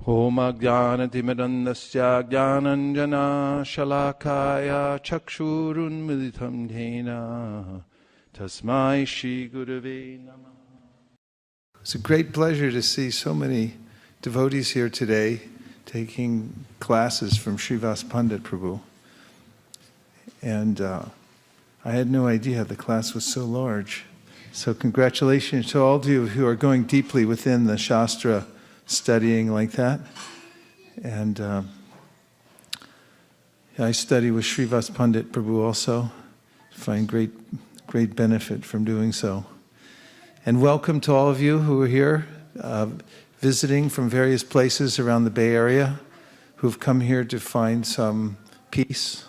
Om Ajnanatimidandasya Jnananjana Shalakaya Chakshurun Militam Dhena Tasmai Shri Gurave Namah. It's a great pleasure to see so many devotees here today taking classes from Srivas Pandit Prabhu. And I had no idea the class was so large. So congratulations to all of you who are going deeply within the Shastra, studying like that. And I study with Srivas Pandit Prabhu also. Find great benefit from doing so. And welcome to all of you who are here visiting from various places around the Bay Area, who've come here to find some peace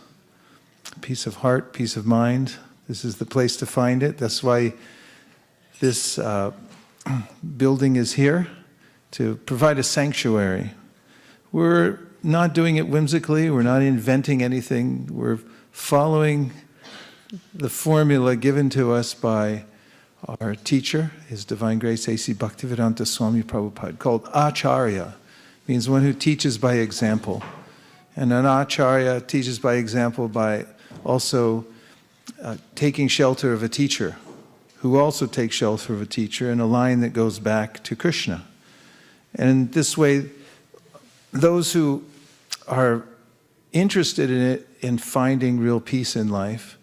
of heart, peace of mind. This is the place to find it. That's why this building is here, to provide a sanctuary. We're not doing it whimsically. We're not inventing anything. We're following the formula given to us by our teacher, His Divine Grace A.C. Bhaktivedanta Swami Prabhupada, called Acharya, means one who teaches by example. And an Acharya teaches by example by also taking shelter of a teacher, who also takes shelter of a teacher in a line that goes back to Krishna. And this way, those who are interested in it, in finding real peace in life,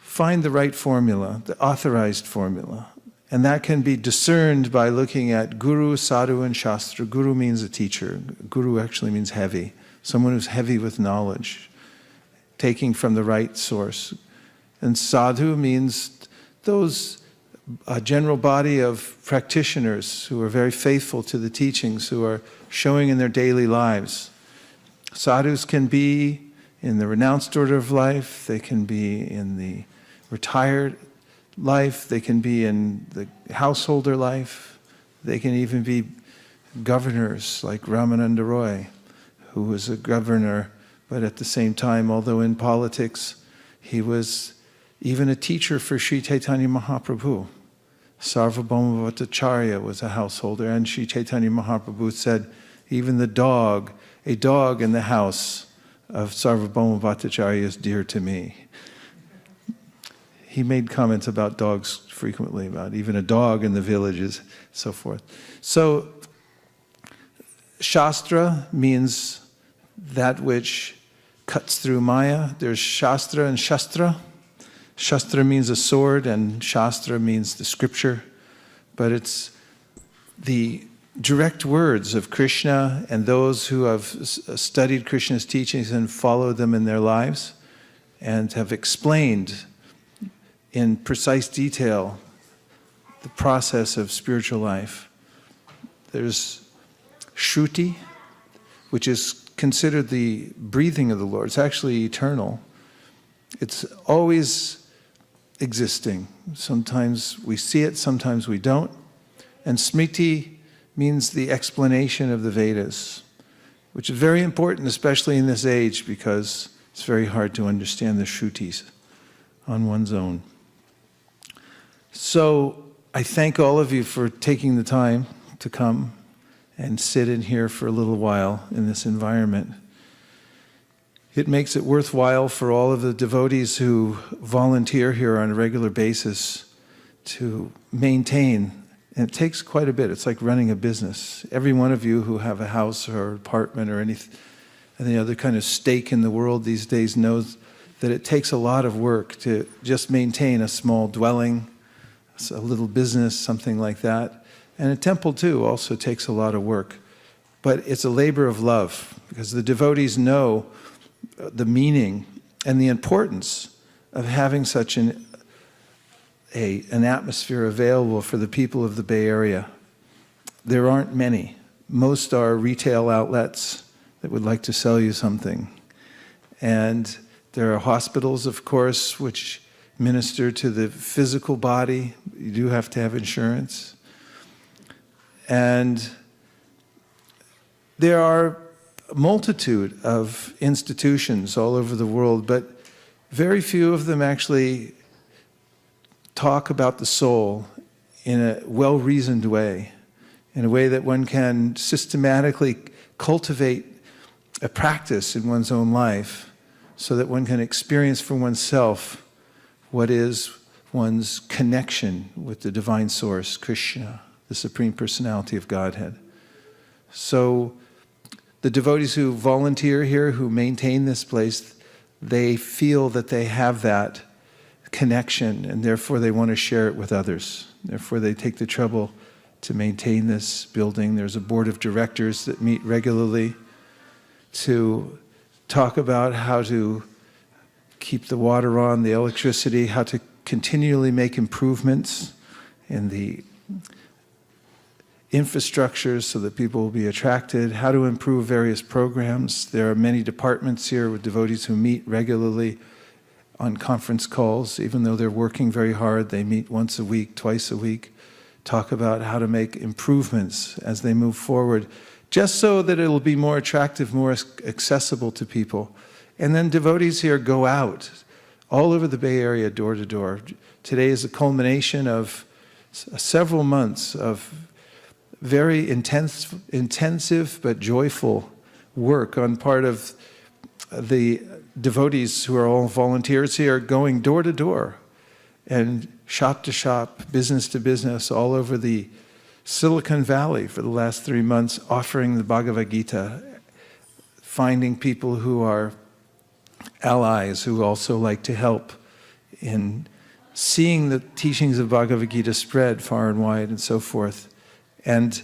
find the right formula, the authorized formula. And that can be discerned by looking at Guru, Sadhu, and Shastra. Guru means a teacher. Guru actually means heavy, someone who's heavy with knowledge, taking from the right source. And Sadhu means those a general body of practitioners who are very faithful to the teachings, who are showing in their daily lives. Sadhus can be in the renounced order of life, they can be in the retired life, they can be in the householder life, they can even be governors like Ramananda Roy, who was a governor, but at the same time, although in politics, he was even a teacher for Sri Chaitanya Mahaprabhu. Sarvabhauma Bhattacharya was a householder, and Sri Chaitanya Mahaprabhu said, even a dog in the house of Sarvabhauma Bhattacharya is dear to me. He made comments about dogs frequently, about even a dog in the villages, so forth. So, Shastra means that which cuts through Maya. There's Shastra and Shastra. Shastra means a sword, and Shastra means the scripture. But it's the direct words of Krishna and those who have studied Krishna's teachings and followed them in their lives and have explained in precise detail the process of spiritual life. There's Shruti, which is considered the breathing of the Lord. It's actually eternal. It's always existing. Sometimes we see it, sometimes we don't. And Smriti means the explanation of the Vedas, which is very important, especially in this age, because it's very hard to understand the Shrutis on one's own. So I thank all of you for taking the time to come and sit in here for a little while in this environment. It makes it worthwhile for all of the devotees who volunteer here on a regular basis to maintain, and it takes quite a bit. It's like running a business. Every one of you who have a house or apartment or any other kind of stake in the world these days knows that it takes a lot of work to just maintain a small dwelling, a little business, something like that. And a temple too also takes a lot of work. But it's a labor of love, because the devotees know the meaning and the importance of having such an atmosphere available for the people of the Bay Area. There aren't many. Most are retail outlets that would like to sell you something. And there are hospitals, of course, which minister to the physical body. You do have to have insurance. And there are a multitude of institutions all over the world, but very few of them actually talk about the soul in a well-reasoned way. in a way that one can systematically cultivate a practice in one's own life so that one can experience for oneself what is one's connection with the divine source, Krishna, the Supreme Personality of Godhead. So the devotees who volunteer here, who maintain this place, they feel that they have that connection, and therefore they want to share it with others. Therefore they take the trouble to maintain this building. There's a board of directors that meet regularly to talk about how to keep the water on, the electricity, how to continually make improvements in the infrastructures so that people will be attracted, how to improve various programs. There are many departments here with devotees who meet regularly on conference calls. Even though they're working very hard, they meet once a week, twice a week, talk about how to make improvements as they move forward, just so that it'll be more attractive, more accessible to people. And then devotees here go out all over the Bay Area, door to door. Today is a culmination of several months of very intensive but joyful work on part of the devotees who are all volunteers here, going door to door and shop to shop, business to business, all over the Silicon Valley for the last 3 months, offering the Bhagavad Gita, finding people who are allies who also like to help in seeing the teachings of Bhagavad Gita spread far and wide and so forth. And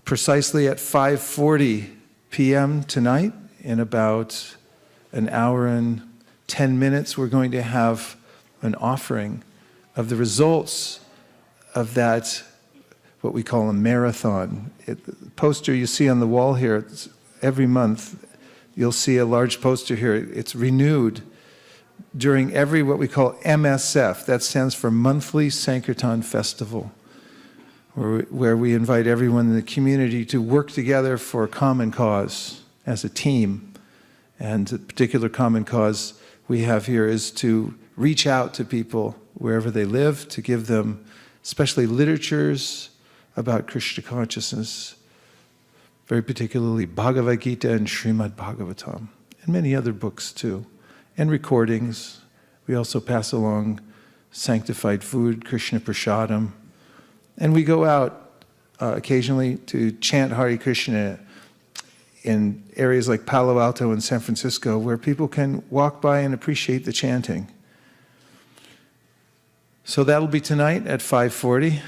precisely at 5:40 p.m. tonight, in about an hour and 10 minutes, we're going to have an offering of the results of that, what we call a marathon. The poster you see on the wall here, every month, you'll see a large poster here. It's renewed during every what we call MSF. That stands for Monthly Sankirtan Festival, where we invite everyone in the community to work together for a common cause as a team. And the particular common cause we have here is to reach out to people wherever they live, to give them especially literatures about Krishna consciousness, very particularly Bhagavad Gita and Śrīmad-Bhāgavatam, and many other books too, and recordings. We also pass along sanctified food, Krishna Prasadam, and we go out occasionally to chant Hare Krishna in areas like Palo Alto and San Francisco, where people can walk by and appreciate the chanting. So that'll be tonight at 5:40.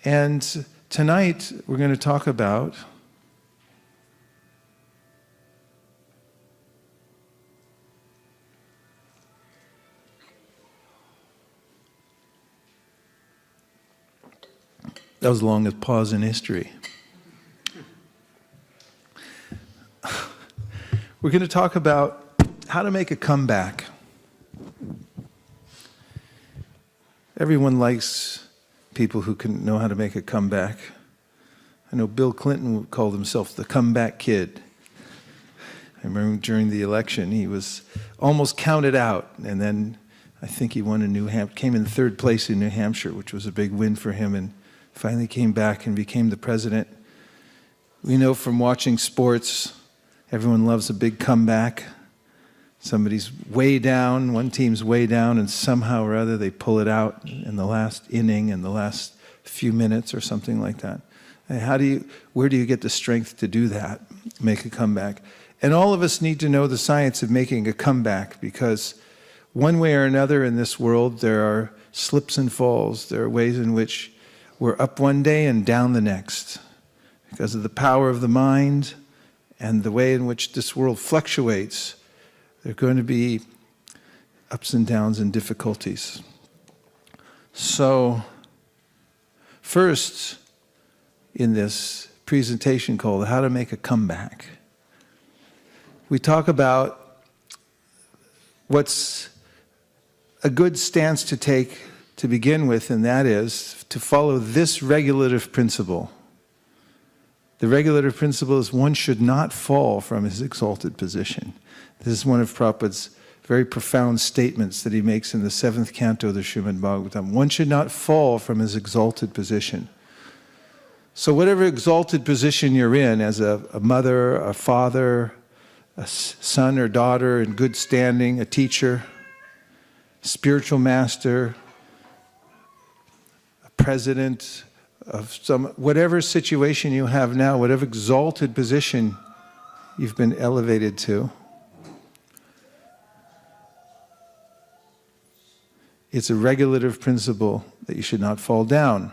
And tonight we're going to talk about that was the longest pause in history. We're going to talk about how to make a comeback. Everyone likes people who can know how to make a comeback. I know Bill Clinton called himself the comeback kid. I remember during the election, he was almost counted out, and then I think he won came in third place in New Hampshire, which was a big win for him, and finally came back and became the president. We know from watching sports, everyone loves a big comeback. Somebody's way down, one team's way down, and somehow or other they pull it out in the last inning, in the last few minutes or something like that. And where do you get the strength to do that, make a comeback? And all of us need to know the science of making a comeback, because one way or another in this world there are slips and falls. There are ways in which we're up one day and down the next, because of the power of the mind and the way in which this world fluctuates. There are going to be ups and downs and difficulties. So, first, in this presentation called How to Make a Comeback, we talk about what's a good stance to take to begin with, and that is to follow this regulative principle. The regulative principle is one should not fall from his exalted position. This is one of Prabhupada's very profound statements that he makes in the Seventh Canto of the Śrīmad-Bhāgavatam. One should not fall from his exalted position. So whatever exalted position you're in as a mother, a father, a son or daughter in good standing, a teacher, spiritual master, a president of whatever situation you have now, whatever exalted position you've been elevated to, it's a regulative principle that you should not fall down.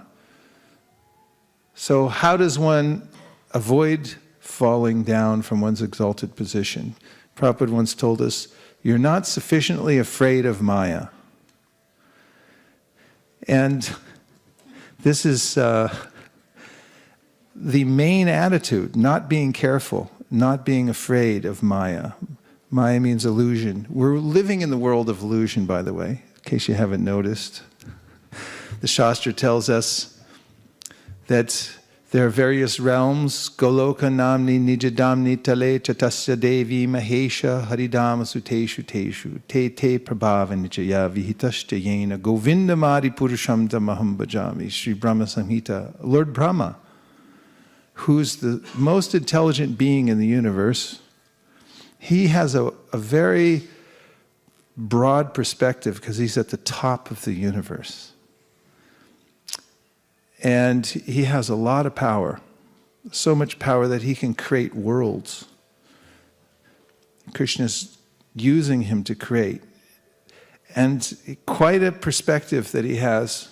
So how does one avoid falling down from one's exalted position? Prabhupada once told us, you're not sufficiently afraid of Maya. And this is the main attitude, not being careful, not being afraid of Maya. Maya means illusion. We're living in the world of illusion, by the way, in case you haven't noticed. The Shastra tells us that there are various realms, Goloka namni nijadamni tale chatasya devi mahesha haridama suteshu teshu te te prabhava nijaya vihitashya yena govindamadi purusham tamaham bhajami. Sri Brahma Samhita, Lord Brahma, who's the most intelligent being in the universe, he has a very broad perspective because he's at the top of the universe. And he has a lot of power, so much power that he can create worlds. Krishna's using him to create. And quite a perspective that he has.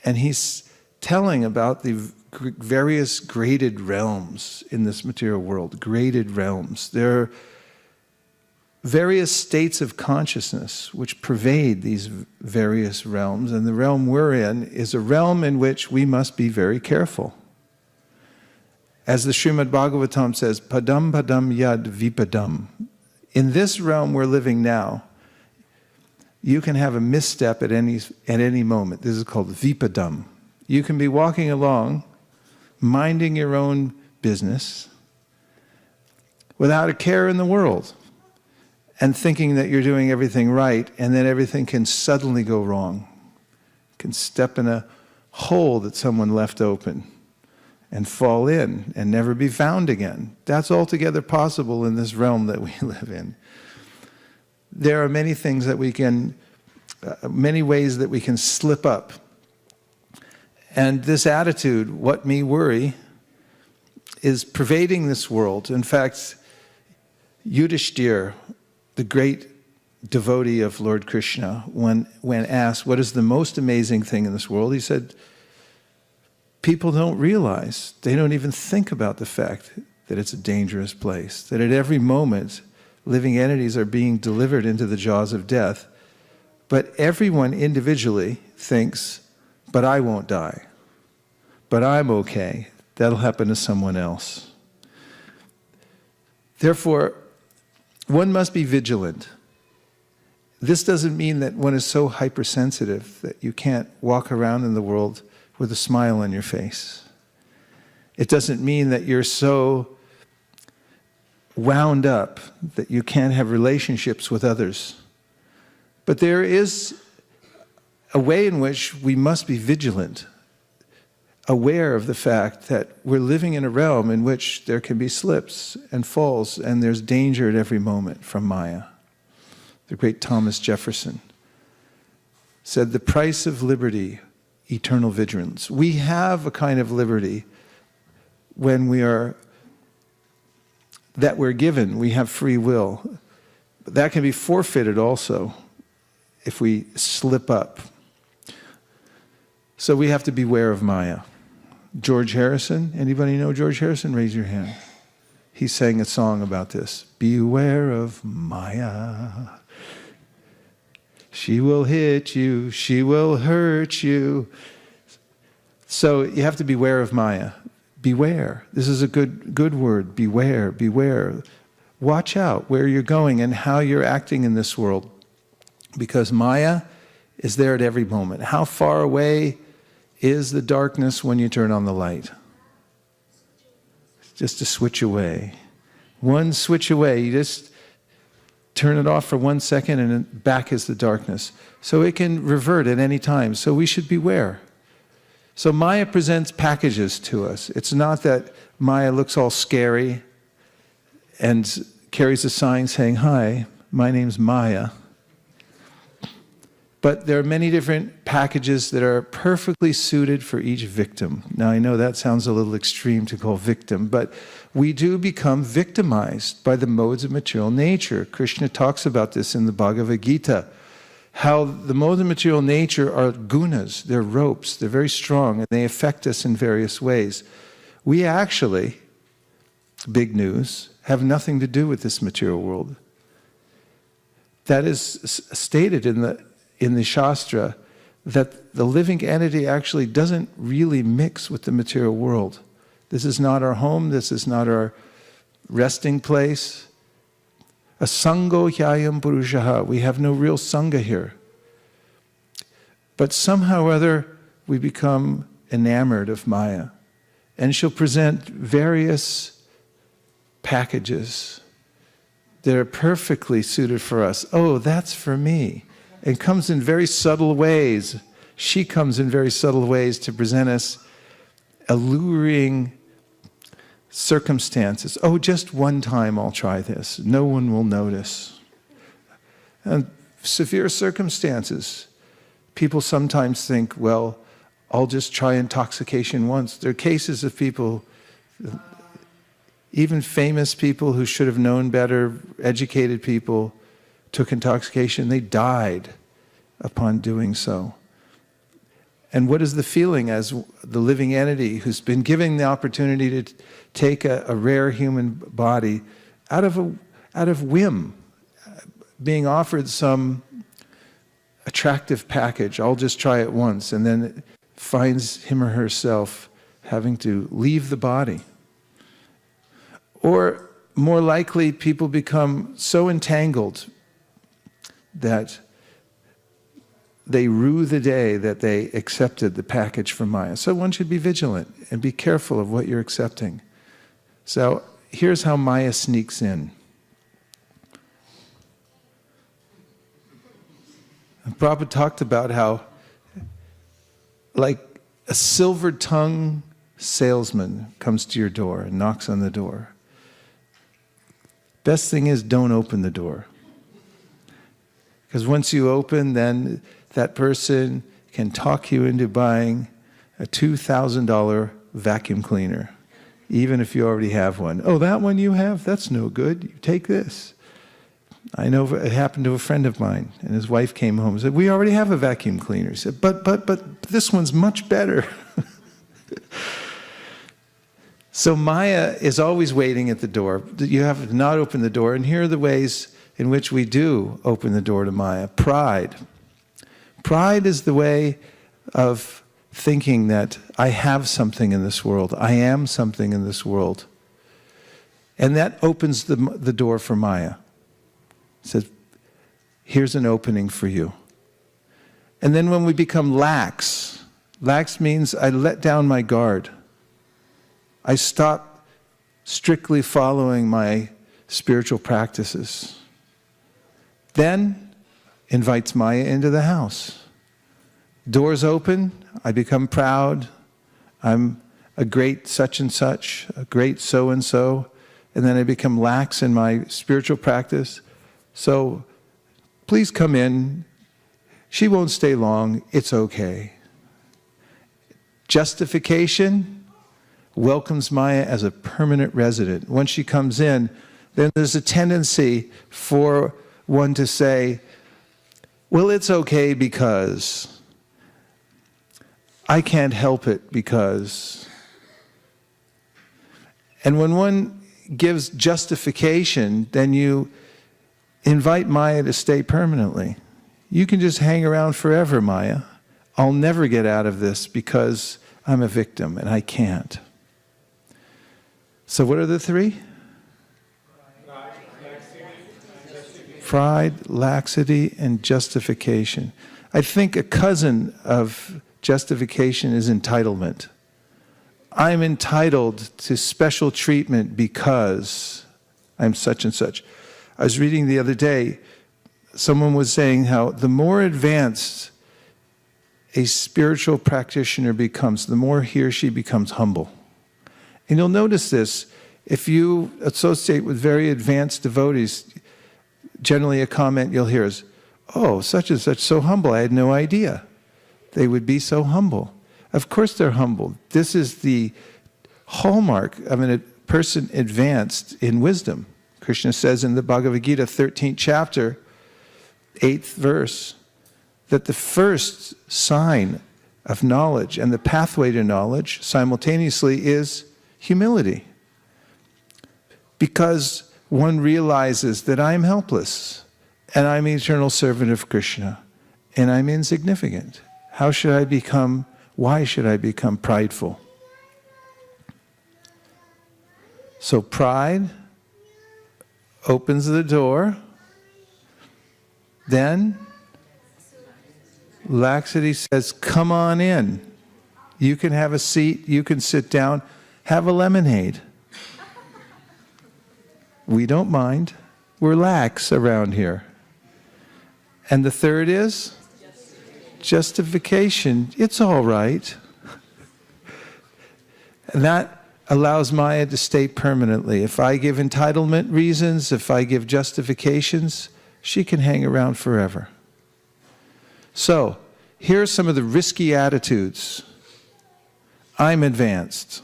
And he's telling about the various graded realms in this material world, graded realms. There are various states of consciousness which pervade these various realms, and the realm we're in is a realm in which we must be very careful. As the Śrīmad-Bhāgavatam says, padam padam yad vipadam. In this realm we're living now, you can have a misstep at any moment. This is called vipadam. You can be walking along, minding your own business, without a care in the world, and thinking that you're doing everything right, and then everything can suddenly go wrong. You can step in a hole that someone left open and fall in and never be found again. That's altogether possible in this realm that we live in. There are many things that we can, many ways that we can slip up. And this attitude, what me worry, is pervading this world. In fact, Yudhishthira, the great devotee of Lord Krishna, when asked, what is the most amazing thing in this world? He said, people don't realize, they don't even think about the fact that it's a dangerous place, that at every moment, living entities are being delivered into the jaws of death. But everyone individually thinks, but I won't die. But I'm okay. That'll happen to someone else. Therefore, one must be vigilant. This doesn't mean that one is so hypersensitive that you can't walk around in the world with a smile on your face. It doesn't mean that you're so wound up that you can't have relationships with others. But there is a way in which we must be vigilant, aware of the fact that we're living in a realm in which there can be slips and falls, and there's danger at every moment from Maya. The great Thomas Jefferson said, the price of liberty, eternal vigilance. We have a kind of liberty when that we're given. We have free will. But that can be forfeited also if we slip up. So we have to beware of Maya. George Harrison, anybody know George Harrison? Raise your hand. He sang a song about this. Beware of Maya. She will hit you, she will hurt you. So you have to beware of Maya. Beware. This is a good word. Beware, beware. Watch out where you're going and how you're acting in this world. Because Maya is there at every moment. How far away is the darkness when you turn on the light? Just a switch away. One switch away. You just turn it off for 1 second and then back is the darkness. So it can revert at any time. So we should beware. So Maya presents packages to us. It's not that Maya looks all scary and carries a sign saying, "Hi, my name's Maya." But there are many different packages that are perfectly suited for each victim. Now, I know that sounds a little extreme to call victim, but we do become victimized by the modes of material nature. Krishna talks about this in the Bhagavad Gita, how the modes of material nature are gunas, they're ropes, they're very strong, and they affect us in various ways. We actually, big news, have nothing to do with this material world. That is stated in the Shastra, that the living entity actually doesn't really mix with the material world. This is not our home, this is not our resting place. Asango hyayam purushaha, we have no real sangha here. But somehow or other, we become enamored of Maya. And she'll present various packages that are perfectly suited for us. Oh, that's for me. It comes in very subtle ways. She comes in very subtle ways to present us alluring circumstances. Oh, just one time I'll try this. No one will notice. And severe circumstances. People sometimes think, well, I'll just try intoxication once. There are cases of people, even famous people who should have known better, educated people, took intoxication, they died upon doing so. And what is the feeling as the living entity who's been given the opportunity to take a rare human body out of whim, being offered some attractive package, I'll just try it once, and then finds him or herself having to leave the body. Or more likely, people become so entangled that they rue the day that they accepted the package from Maya. So one should be vigilant and be careful of what you're accepting. So here's how Maya sneaks in. And Prabhupada talked about how, like a silver-tongued salesman comes to your door and knocks on the door. Best thing is, don't open the door. Because once you open, then that person can talk you into buying a $2,000 vacuum cleaner, even if you already have one. Oh, that one you have? That's no good. You take this. I know it happened to a friend of mine, and his wife came home and said, we already have a vacuum cleaner. He said, but this one's much better. So Maya is always waiting at the door. You have to not open the door, and here are the ways in which we do open the door to Maya. Pride. Pride is the way of thinking that I have something in this world. I am something in this world. And that opens the door for Maya. It says, here's an opening for you. And then when we become lax means I let down my guard. I stop strictly following my spiritual practices. Then invites Maya into the house. Doors open, I become proud. I'm a great such and such, a great so and so, and then I become lax in my spiritual practice. So please come in. She won't stay long. It's okay. Justification welcomes Maya as a permanent resident. Once she comes in, then there's a tendency for one to say, well, it's okay because I can't help it because. And when one gives justification, then you invite Maya to stay permanently. You can just hang around forever, Maya. I'll never get out of this because I'm a victim and I can't. So what are the three? Pride, laxity, and justification. I think a cousin of justification is entitlement. I'm entitled to special treatment because I'm such and such. I was reading the other day, someone was saying how the more advanced a spiritual practitioner becomes, the more he or she becomes humble. And you'll notice this, if you associate with very advanced devotees, generally a comment you'll hear is, oh, such and such, so humble, I had no idea they would be so humble. Of course they're humble. This is the hallmark of a person advanced in wisdom. Krishna says in the Bhagavad Gita, 13th chapter, 8th verse, that the first sign of knowledge and the pathway to knowledge simultaneously is humility. Because one realizes that I am helpless and I'm an eternal servant of Krishna and I'm insignificant. Why should I become prideful? So pride opens the door, then laxity says, come on in. You can have a seat, you can sit down, have a lemonade. We don't mind. We're lax around here. And the third is justification. It's all right. And that allows Maya to stay permanently. If I give entitlement reasons, if I give justifications, she can hang around forever. So, here are some of the risky attitudes. I'm advanced.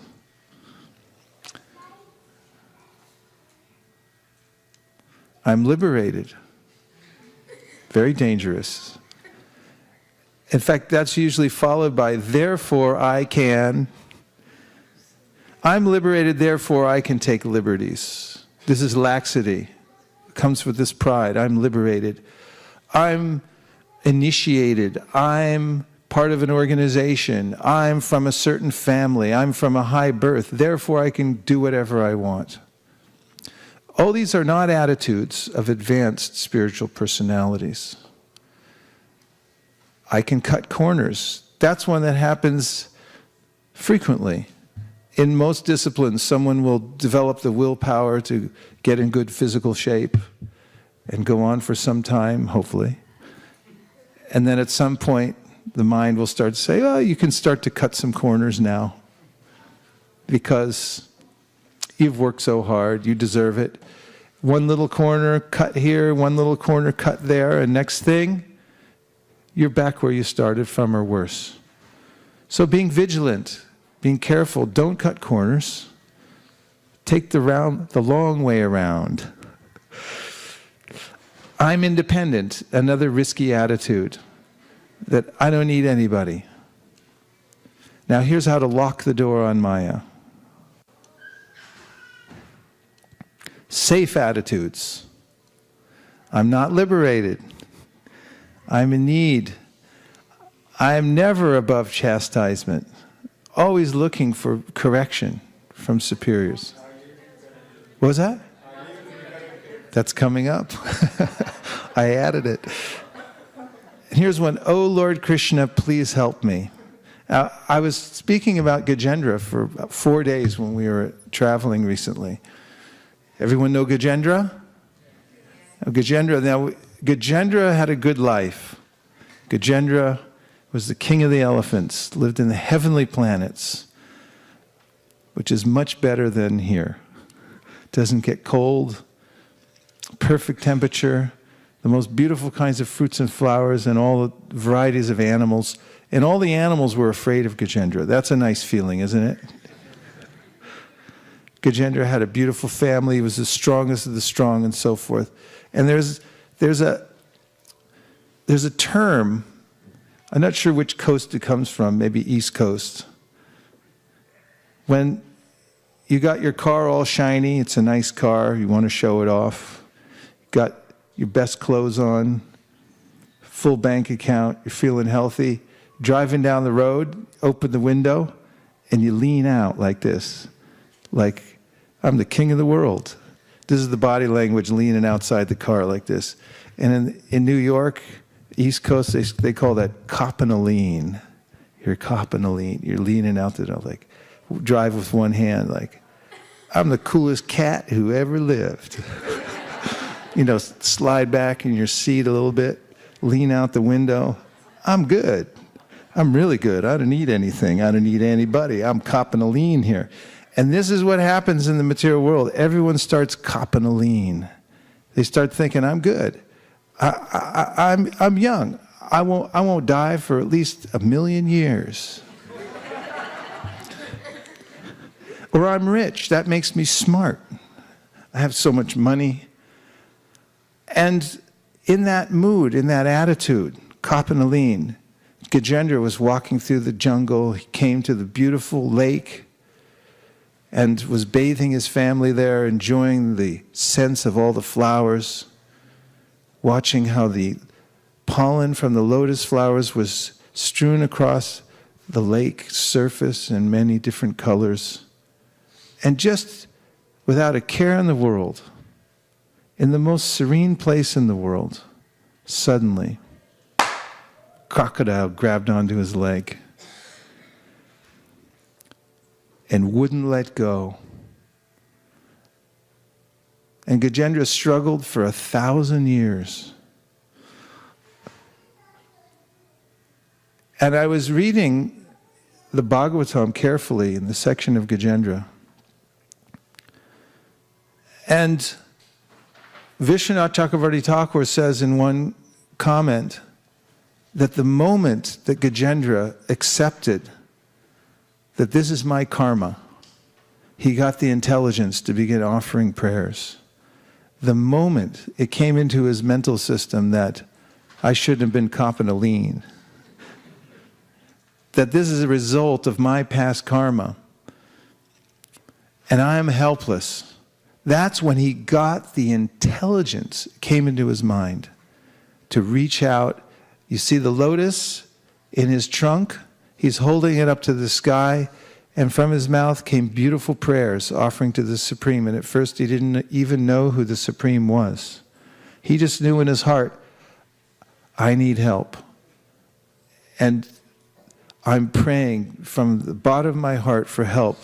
I'm liberated. Very dangerous. In fact, that's usually followed by, therefore I can. I'm liberated, therefore I can take liberties. This is laxity. It comes with this pride. I'm liberated. I'm initiated. I'm part of an organization. I'm from a certain family. I'm from a high birth. Therefore I can do whatever I want. All these are not attitudes of advanced spiritual personalities. I can cut corners. That's one that happens frequently. In most disciplines, someone will develop the willpower to get in good physical shape and go on for some time, hopefully. And then at some point, the mind will start to say, oh, you can start to cut some corners now because you've worked so hard, you deserve it. One little corner cut here, one little corner cut there, and next thing, you're back where you started from or worse. So being vigilant, being careful, don't cut corners. Take the long way around. I'm independent, another risky attitude, that I don't need anybody. Now here's how to lock the door on Maya. Safe attitudes. I'm not liberated. I'm in need. I'm never above chastisement. Always looking for correction from superiors. What was that? That's coming up. I added it. And here's one. Oh Lord Krishna, please help me. I was speaking about Gajendra for about 4 days when we were traveling recently. Everyone know Gajendra? Gajendra had a good life. Gajendra was the king of the elephants, lived in the heavenly planets, which is much better than here. Doesn't get cold, perfect temperature, the most beautiful kinds of fruits and flowers, and all the varieties of animals. And all the animals were afraid of Gajendra. That's a nice feeling, isn't it? Gajendra had a beautiful family. He was the strongest of the strong, and so forth. And there's a term. I'm not sure which coast it comes from. Maybe East Coast. When you got your car all shiny, it's a nice car. You want to show it off. You got your best clothes on, full bank account. You're feeling healthy. Driving down the road, open the window, and you lean out like this. Like, I'm the king of the world. This is the body language, leaning outside the car like this. And in New York, East Coast, they call that copping a lean. You're copping a lean. You're leaning out the door, like, drive with one hand, like, I'm the coolest cat who ever lived. Slide back in your seat a little bit, lean out the window. I'm good. I'm really good. I don't need anything. I don't need anybody. I'm copping a lean here. And this is what happens in the material world. Everyone starts copping a lean. They start thinking, I'm good. I'm young. I won't die for at least 1,000,000 years. Or I'm rich. That makes me smart. I have so much money. And in that mood, in that attitude, copping a lean, Gajendra was walking through the jungle. He came to the beautiful lake and was bathing his family there, enjoying the sense of all the flowers, watching how the pollen from the lotus flowers was strewn across the lake surface in many different colors. And just without a care in the world, in the most serene place in the world, suddenly, crocodile grabbed onto his leg and wouldn't let go. And Gajendra struggled for 1,000 years. And I was reading the Bhagavatam carefully in the section of Gajendra. And Vishwanath Chakravarti Thakur says in one comment that the moment that Gajendra accepted that this is my karma, he got the intelligence to begin offering prayers. The moment it came into his mental system that I shouldn't have been copping a lean, that this is a result of my past karma, and I am helpless, that's when he got the intelligence, came into his mind to reach out. You see the lotus in his trunk? He's holding it up to the sky, and from his mouth came beautiful prayers offering to the Supreme. And at first he didn't even know who the Supreme was. He just knew in his heart, I need help. And I'm praying from the bottom of my heart for help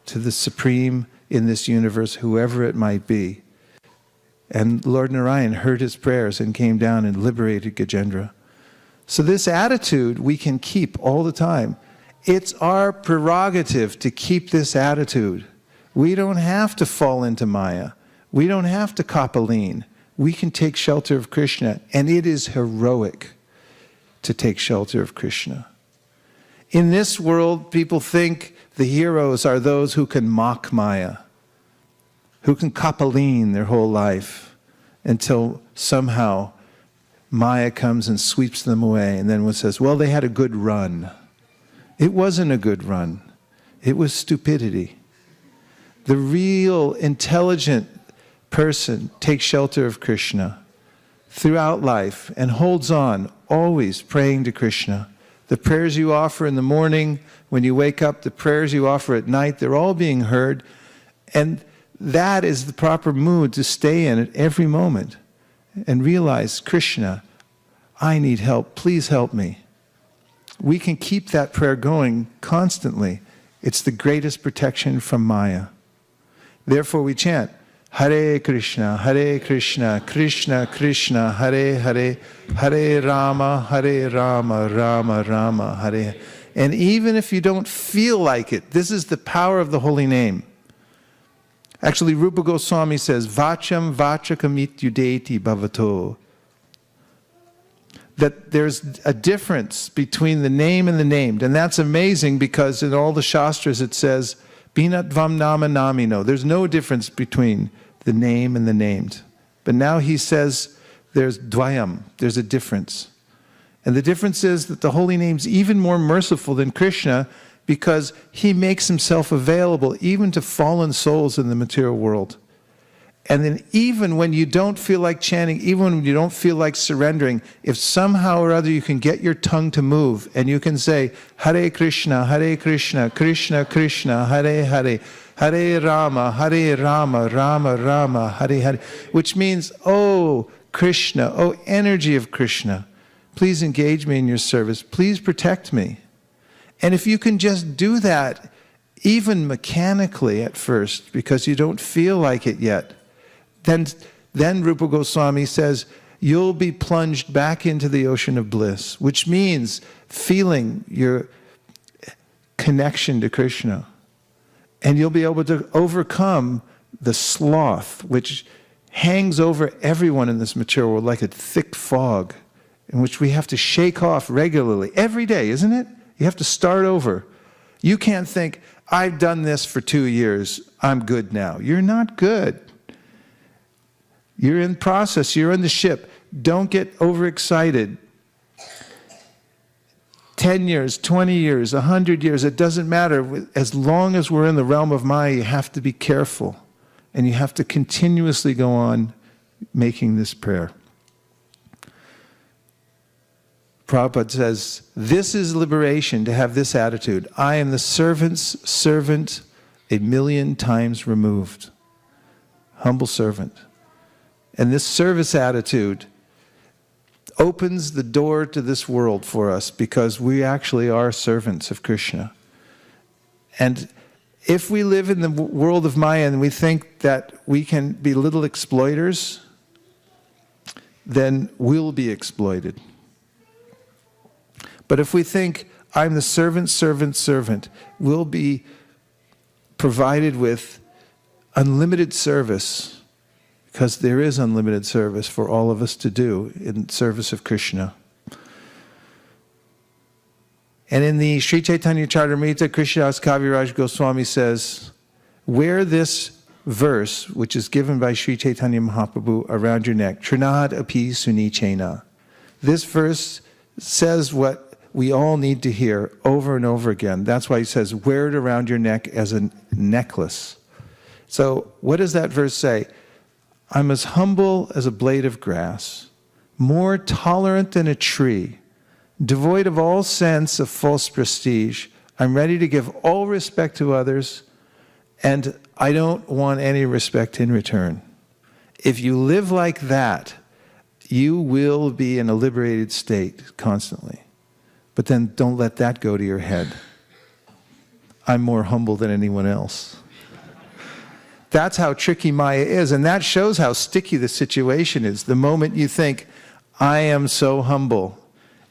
to the Supreme in this universe, whoever it might be. And Lord Narayan heard his prayers and came down and liberated Gajendra. So this attitude we can keep all the time. It's our prerogative to keep this attitude. We don't have to fall into Maya. We don't have to cop a lean. We can take shelter of Krishna, and it is heroic to take shelter of Krishna. In this world, people think the heroes are those who can mock Maya, who can cop a lean their whole life until somehow Maya comes and sweeps them away, and then one says, well, they had a good run. It wasn't a good run. It was stupidity. The real intelligent person takes shelter of Krishna throughout life and holds on, always praying to Krishna. The prayers you offer in the morning, when you wake up, the prayers you offer at night, they're all being heard. And that is the proper mood to stay in at every moment and realize, Krishna, I need help. Please help me. We can keep that prayer going constantly. It's the greatest protection from Maya. Therefore we chant, Hare Krishna, Krishna Krishna, Hare Hare, Hare Rama, Rama Rama, Hare. And even if you don't feel like it, this is the power of the holy name. Actually, Rupa Goswami says, Vacham Vachakamit Yudeti Bhavato. That there's a difference between the name and the named. And that's amazing because in all the Shastras it says, Binatvam Nama Namino. There's no difference between the name and the named. But now he says there's dvayam, there's a difference. And the difference is that the holy name's even more merciful than Krishna because he makes himself available even to fallen souls in the material world. And then even when you don't feel like chanting, even when you don't feel like surrendering, if somehow or other you can get your tongue to move and you can say, Hare Krishna, Krishna Krishna, Hare Hare, Hare Rama, Rama Rama, Hare Hare, which means, oh Krishna, oh energy of Krishna, please engage me in your service, please protect me. And if you can just do that, even mechanically at first, because you don't feel like it yet, then Rupa Goswami says, you'll be plunged back into the ocean of bliss, which means feeling your connection to Krishna. And you'll be able to overcome the sloth, which hangs over everyone in this material world like a thick fog, in which we have to shake off regularly, every day, isn't it? You have to start over. You can't think, I've done this for 2 years, I'm good now. You're not good. You're in process, you're in the ship. Don't get overexcited. 10 years, 20 years, 100 years, it doesn't matter. As long as we're in the realm of Maya, you have to be careful. And you have to continuously go on making this prayer. Prabhupada says, this is liberation, to have this attitude. I am the servant's servant 1,000,000 times removed. Humble servant. And this service attitude opens the door to this world for us, because we actually are servants of Krishna. And if we live in the world of Maya and we think that we can be little exploiters, then we'll be exploited. But if we think, I'm the servant, servant, servant, we'll be provided with unlimited service, because there is unlimited service for all of us to do in service of Krishna. And in the Sri Chaitanya Charitamrita, Krishnadas Kaviraj Goswami says, wear this verse, which is given by Sri Chaitanya Mahaprabhu, around your neck. Trinad api sunichena. This verse says what we all need to hear over and over again. That's why he says, wear it around your neck as a necklace. So what does that verse say? I'm as humble as a blade of grass, more tolerant than a tree, devoid of all sense of false prestige. I'm ready to give all respect to others, and I don't want any respect in return. If you live like that, you will be in a liberated state constantly. But then don't let that go to your head. I'm more humble than anyone else. That's how tricky Maya is, and that shows how sticky the situation is. The moment you think, I am so humble,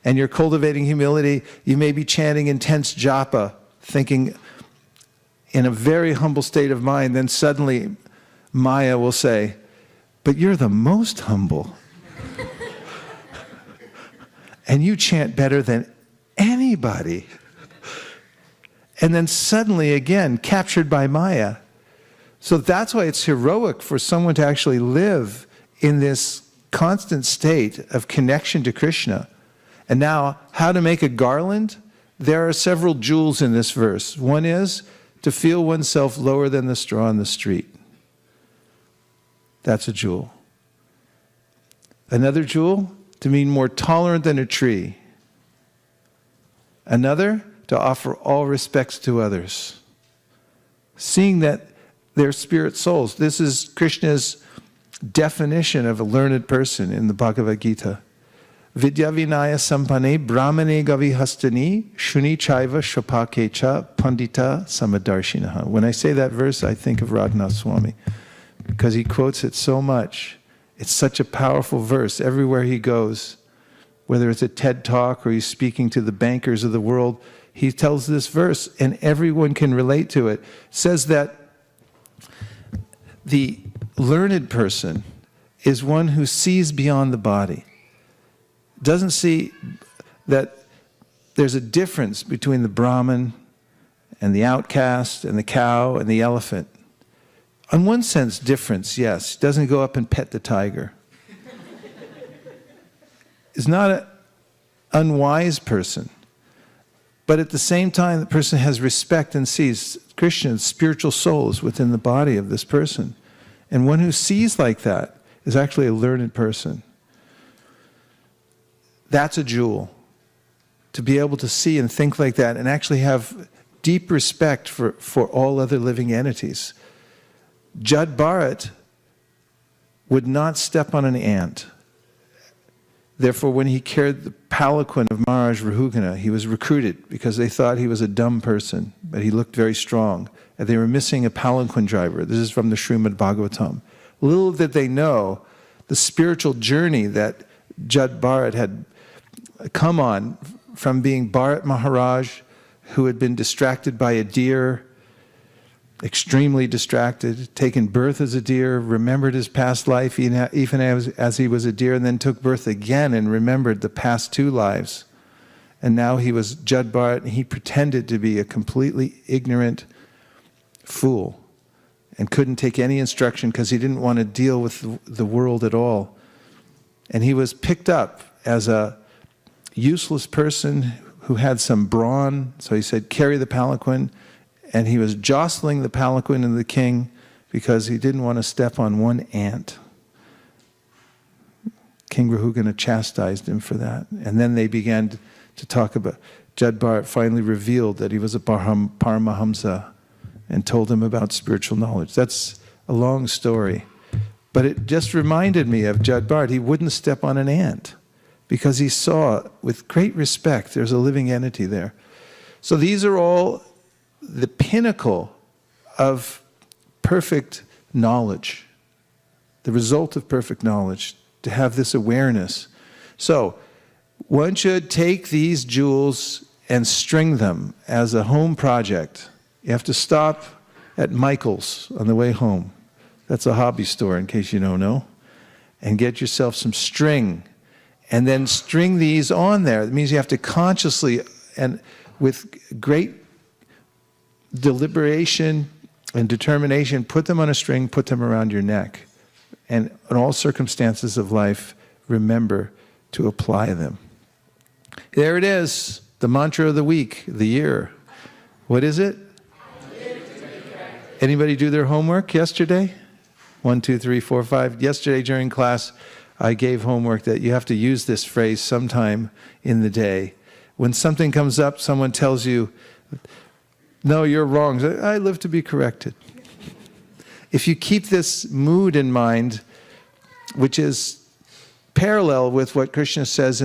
and you're cultivating humility, you may be chanting intense japa, thinking in a very humble state of mind, then suddenly Maya will say, but you're the most humble. And you chant better than anybody. And then suddenly, again, captured by Maya. So that's why it's heroic for someone to actually live in this constant state of connection to Krishna. And now, how to make a garland? There are several jewels in this verse. One is to feel oneself lower than the straw on the street. That's a jewel. Another jewel, to be more tolerant than a tree. Another, to offer all respects to others. Seeing that they're spirit souls. This is Krishna's definition of a learned person in the Bhagavad Gita. Vidya vinaya sampane brahmane gavihastani shuni chaiva shapakecha pandita samadarshinaha. When I say that verse, I think of Radhanath Swami, because he quotes it so much. It's such a powerful verse. Everywhere he goes, whether it's a TED Talk or he's speaking to the bankers of the world, he tells this verse, and everyone can relate to it. It says that the learned person is one who sees beyond the body. Doesn't see that there's a difference between the Brahmin and the outcast and the cow and the elephant. In one sense, difference, yes. Doesn't go up and pet the tiger. Is not an unwise person. But at the same time, the person has respect and sees Krishna's spiritual soul is within the body of this person. And one who sees like that is actually a learned person. That's a jewel. To be able to see and think like that and actually have deep respect for all other living entities. Jad Bharat would not step on an ant. Therefore, when he carried the palanquin of Maharaj Rahugana, he was recruited because they thought he was a dumb person, but he looked very strong. And they were missing a palanquin driver. This is from the Śrīmad-Bhāgavatam. Little did they know the spiritual journey that Jad Bharat had come on from being Bharat Maharaj, who had been distracted by a deer, extremely distracted, taken birth as a deer, remembered his past life even as he was a deer, and then took birth again and remembered the past 2 lives. And now he was Jad Bharat, and he pretended to be a completely ignorant fool and couldn't take any instruction because he didn't want to deal with the world at all. And he was picked up as a useless person who had some brawn, so he said, carry the palanquin, and he was jostling the palanquin of the king because he didn't want to step on one ant. King Rahugana chastised him for that. And then they began to talk about, Jad Bharat finally revealed that he was a Paramahamsa and told him about spiritual knowledge. That's a long story. But it just reminded me of Jad Bharat. He wouldn't step on an ant because he saw with great respect there's a living entity there. So these are all the pinnacle of perfect knowledge, the result of perfect knowledge, to have this awareness. So one should take these jewels and string them as a home project. You have to stop at Michael's on the way home. That's a hobby store, in case you don't know. And get yourself some string. And then string these on there. It means you have to consciously and with great deliberation and determination, put them on a string, put them around your neck. And in all circumstances of life, remember to apply them. There it is, the mantra of the week, the year. What is it? Anybody do their homework yesterday? 1, 2, 3, 4, 5. Yesterday during class, I gave homework that you have to use this phrase sometime in the day. When something comes up, someone tells you, no, you're wrong. I live to be corrected. If you keep this mood in mind, which is parallel with what Krishna says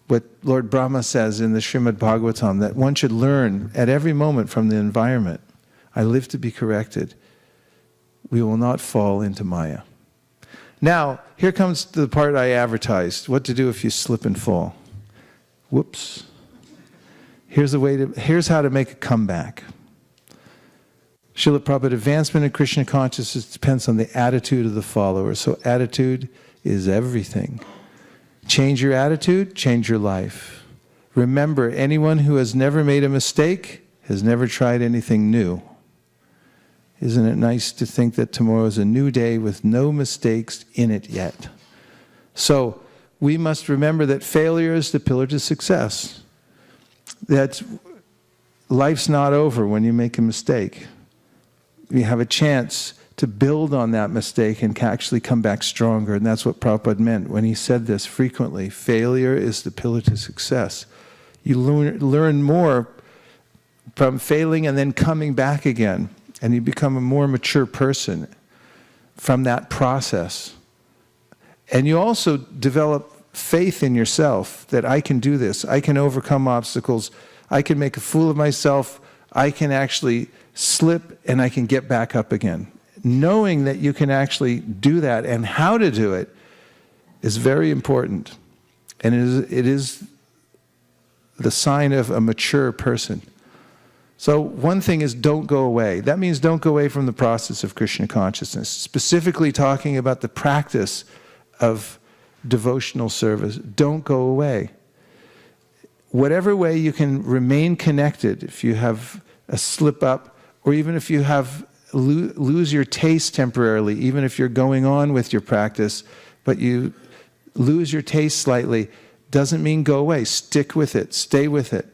what Lord Brahma says in the Śrīmad-Bhāgavatam, that one should learn at every moment from the environment. I live to be corrected. We will not fall into Maya. Now, here comes the part I advertised. What to do if you slip and fall. Whoops. Here's how to make a comeback. Srila Prabhupada, advancement in Krishna consciousness depends on the attitude of the follower. So attitude is everything. Change your attitude, change your life. Remember, anyone who has never made a mistake has never tried anything new. Isn't it nice to think that tomorrow is a new day with no mistakes in it yet? So we must remember that failure is the pillar to success. That life's not over when you make a mistake. You have a chance to build on that mistake and actually come back stronger. And that's what Prabhupada meant when he said this frequently. Failure is the pillar to success. You learn more from failing and then coming back again. And you become a more mature person from that process. And you also develop faith in yourself that I can do this. I can overcome obstacles. I can make a fool of myself. I can actually slip and I can get back up again. Knowing that you can actually do that and how to do it is very important. And it is the sign of a mature person. So one thing is don't go away. That means don't go away from the process of Krishna consciousness, specifically talking about the practice of devotional service. Don't go away. Whatever way you can remain connected, if you have a slip up, or even if you have lose your taste temporarily, even if you're going on with your practice, but you lose your taste slightly, doesn't mean go away. Stick with it. Stay with it.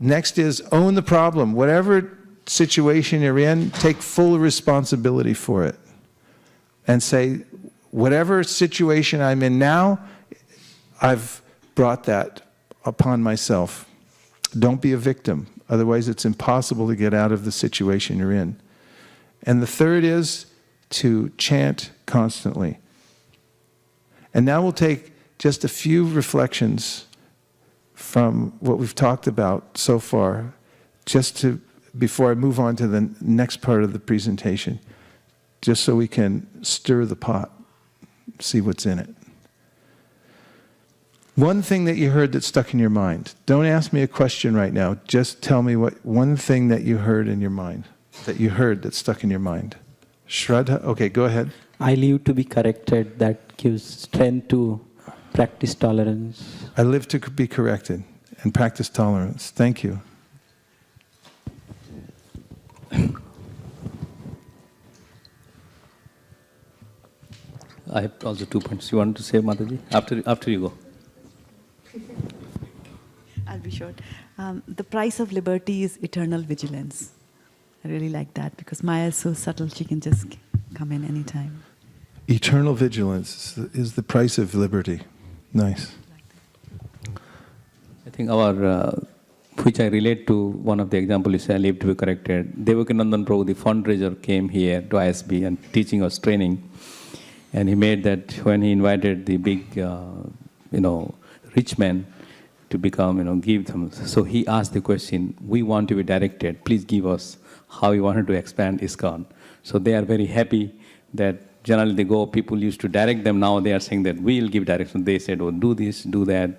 Next is own the problem. Whatever situation you're in, take full responsibility for it. And say, whatever situation I'm in now, I've brought that upon myself. Don't be a victim. Otherwise, it's impossible to get out of the situation you're in. And the third is to chant constantly. And now we'll take just a few reflections from what we've talked about so far, before I move on to the next part of the presentation, just so we can stir the pot. see what's in it. One thing that you heard that stuck in your mind. Don't ask me a question right now. Just tell me what one thing that you heard in your mind, that you heard that stuck in your mind. Shraddha? Okay, go ahead. I live to be corrected. That gives strength to practice tolerance. I live to be corrected and practice tolerance. Thank you. I have also 2 points. You want to say, Mataji? After you go. I'll be short. The price of liberty is eternal vigilance. I really like that because Maya is so subtle, she can just come in anytime. Eternal vigilance is the price of liberty. Nice. I think which I relate to one of the examples you say, I live to be corrected. Devakinandan Prabhu, the fundraiser, came here to ISB and teaching us training. And he made that when he invited the big, rich men to become, give them. So he asked the question, we want to be directed. Please give us how you wanted to expand ISKCON. So they are very happy that generally people used to direct them. Now they are saying that we'll give direction. They said, oh, do this, do that,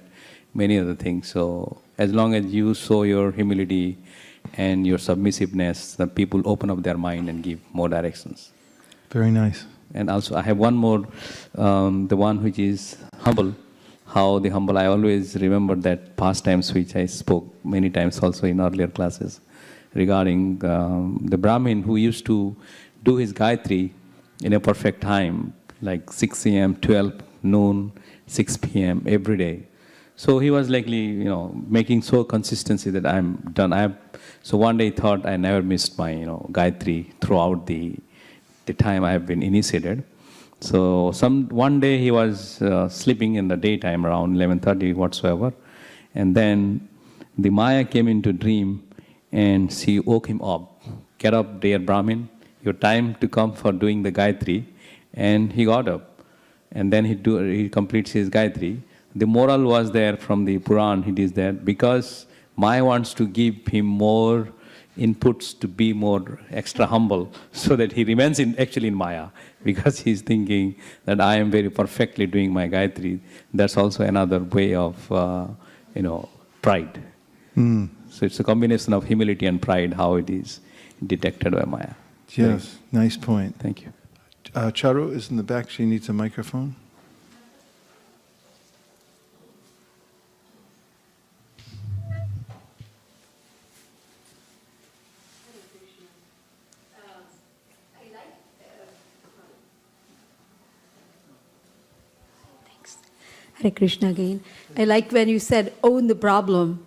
many other things. So as long as you show your humility and your submissiveness, the people open up their mind and give more directions. Very nice. And also I have one more, the one which is humble. How the humble, I always remember that pastimes which I spoke many times also in earlier classes regarding the Brahmin who used to do his Gayatri in a perfect time, like 6 a.m., 12 noon, 6 p.m. every day. So he was likely, making so consistency that I'm done. So one day he thought I never missed my, Gayatri throughout the time I have been initiated. So one day he was sleeping in the daytime around 11:30 whatsoever, and then the Maya came into dream and she woke him up. Get up, dear Brahmin, your time to come for doing the Gayatri. And he got up, and then he completes his Gayatri. The moral was there from the Puran, it is there, because Maya wants to give him more inputs to be more extra humble, so that he remains actually in Maya, because he's thinking that I am very perfectly doing my Gayatri. That's also another way of, pride. So it's a combination of humility and pride, how it is detected by Maya. Yes, nice point. Thank you. Charu is in the back. She needs a microphone. Hare Krishna again. I like when you said, own the problem.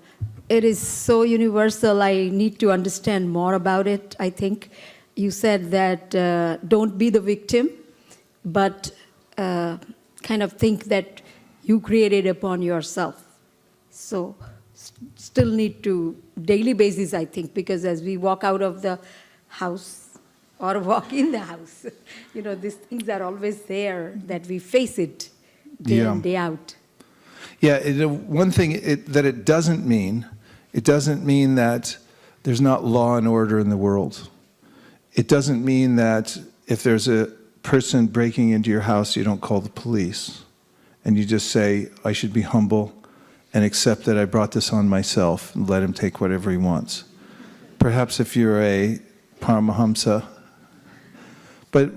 It is so universal. I need to understand more about it, I think. You said that don't be the victim, but kind of think that you created upon yourself. So still need to, daily basis, I think, because as we walk out of the house or walk in the house, these things are always there, that we face it. Day in, day out. Yeah, one thing that it doesn't mean that there's not law and order in the world. It doesn't mean that if there's a person breaking into your house, you don't call the police. And you just say, I should be humble and accept that I brought this on myself and let him take whatever he wants. Perhaps if you're a Paramahamsa. But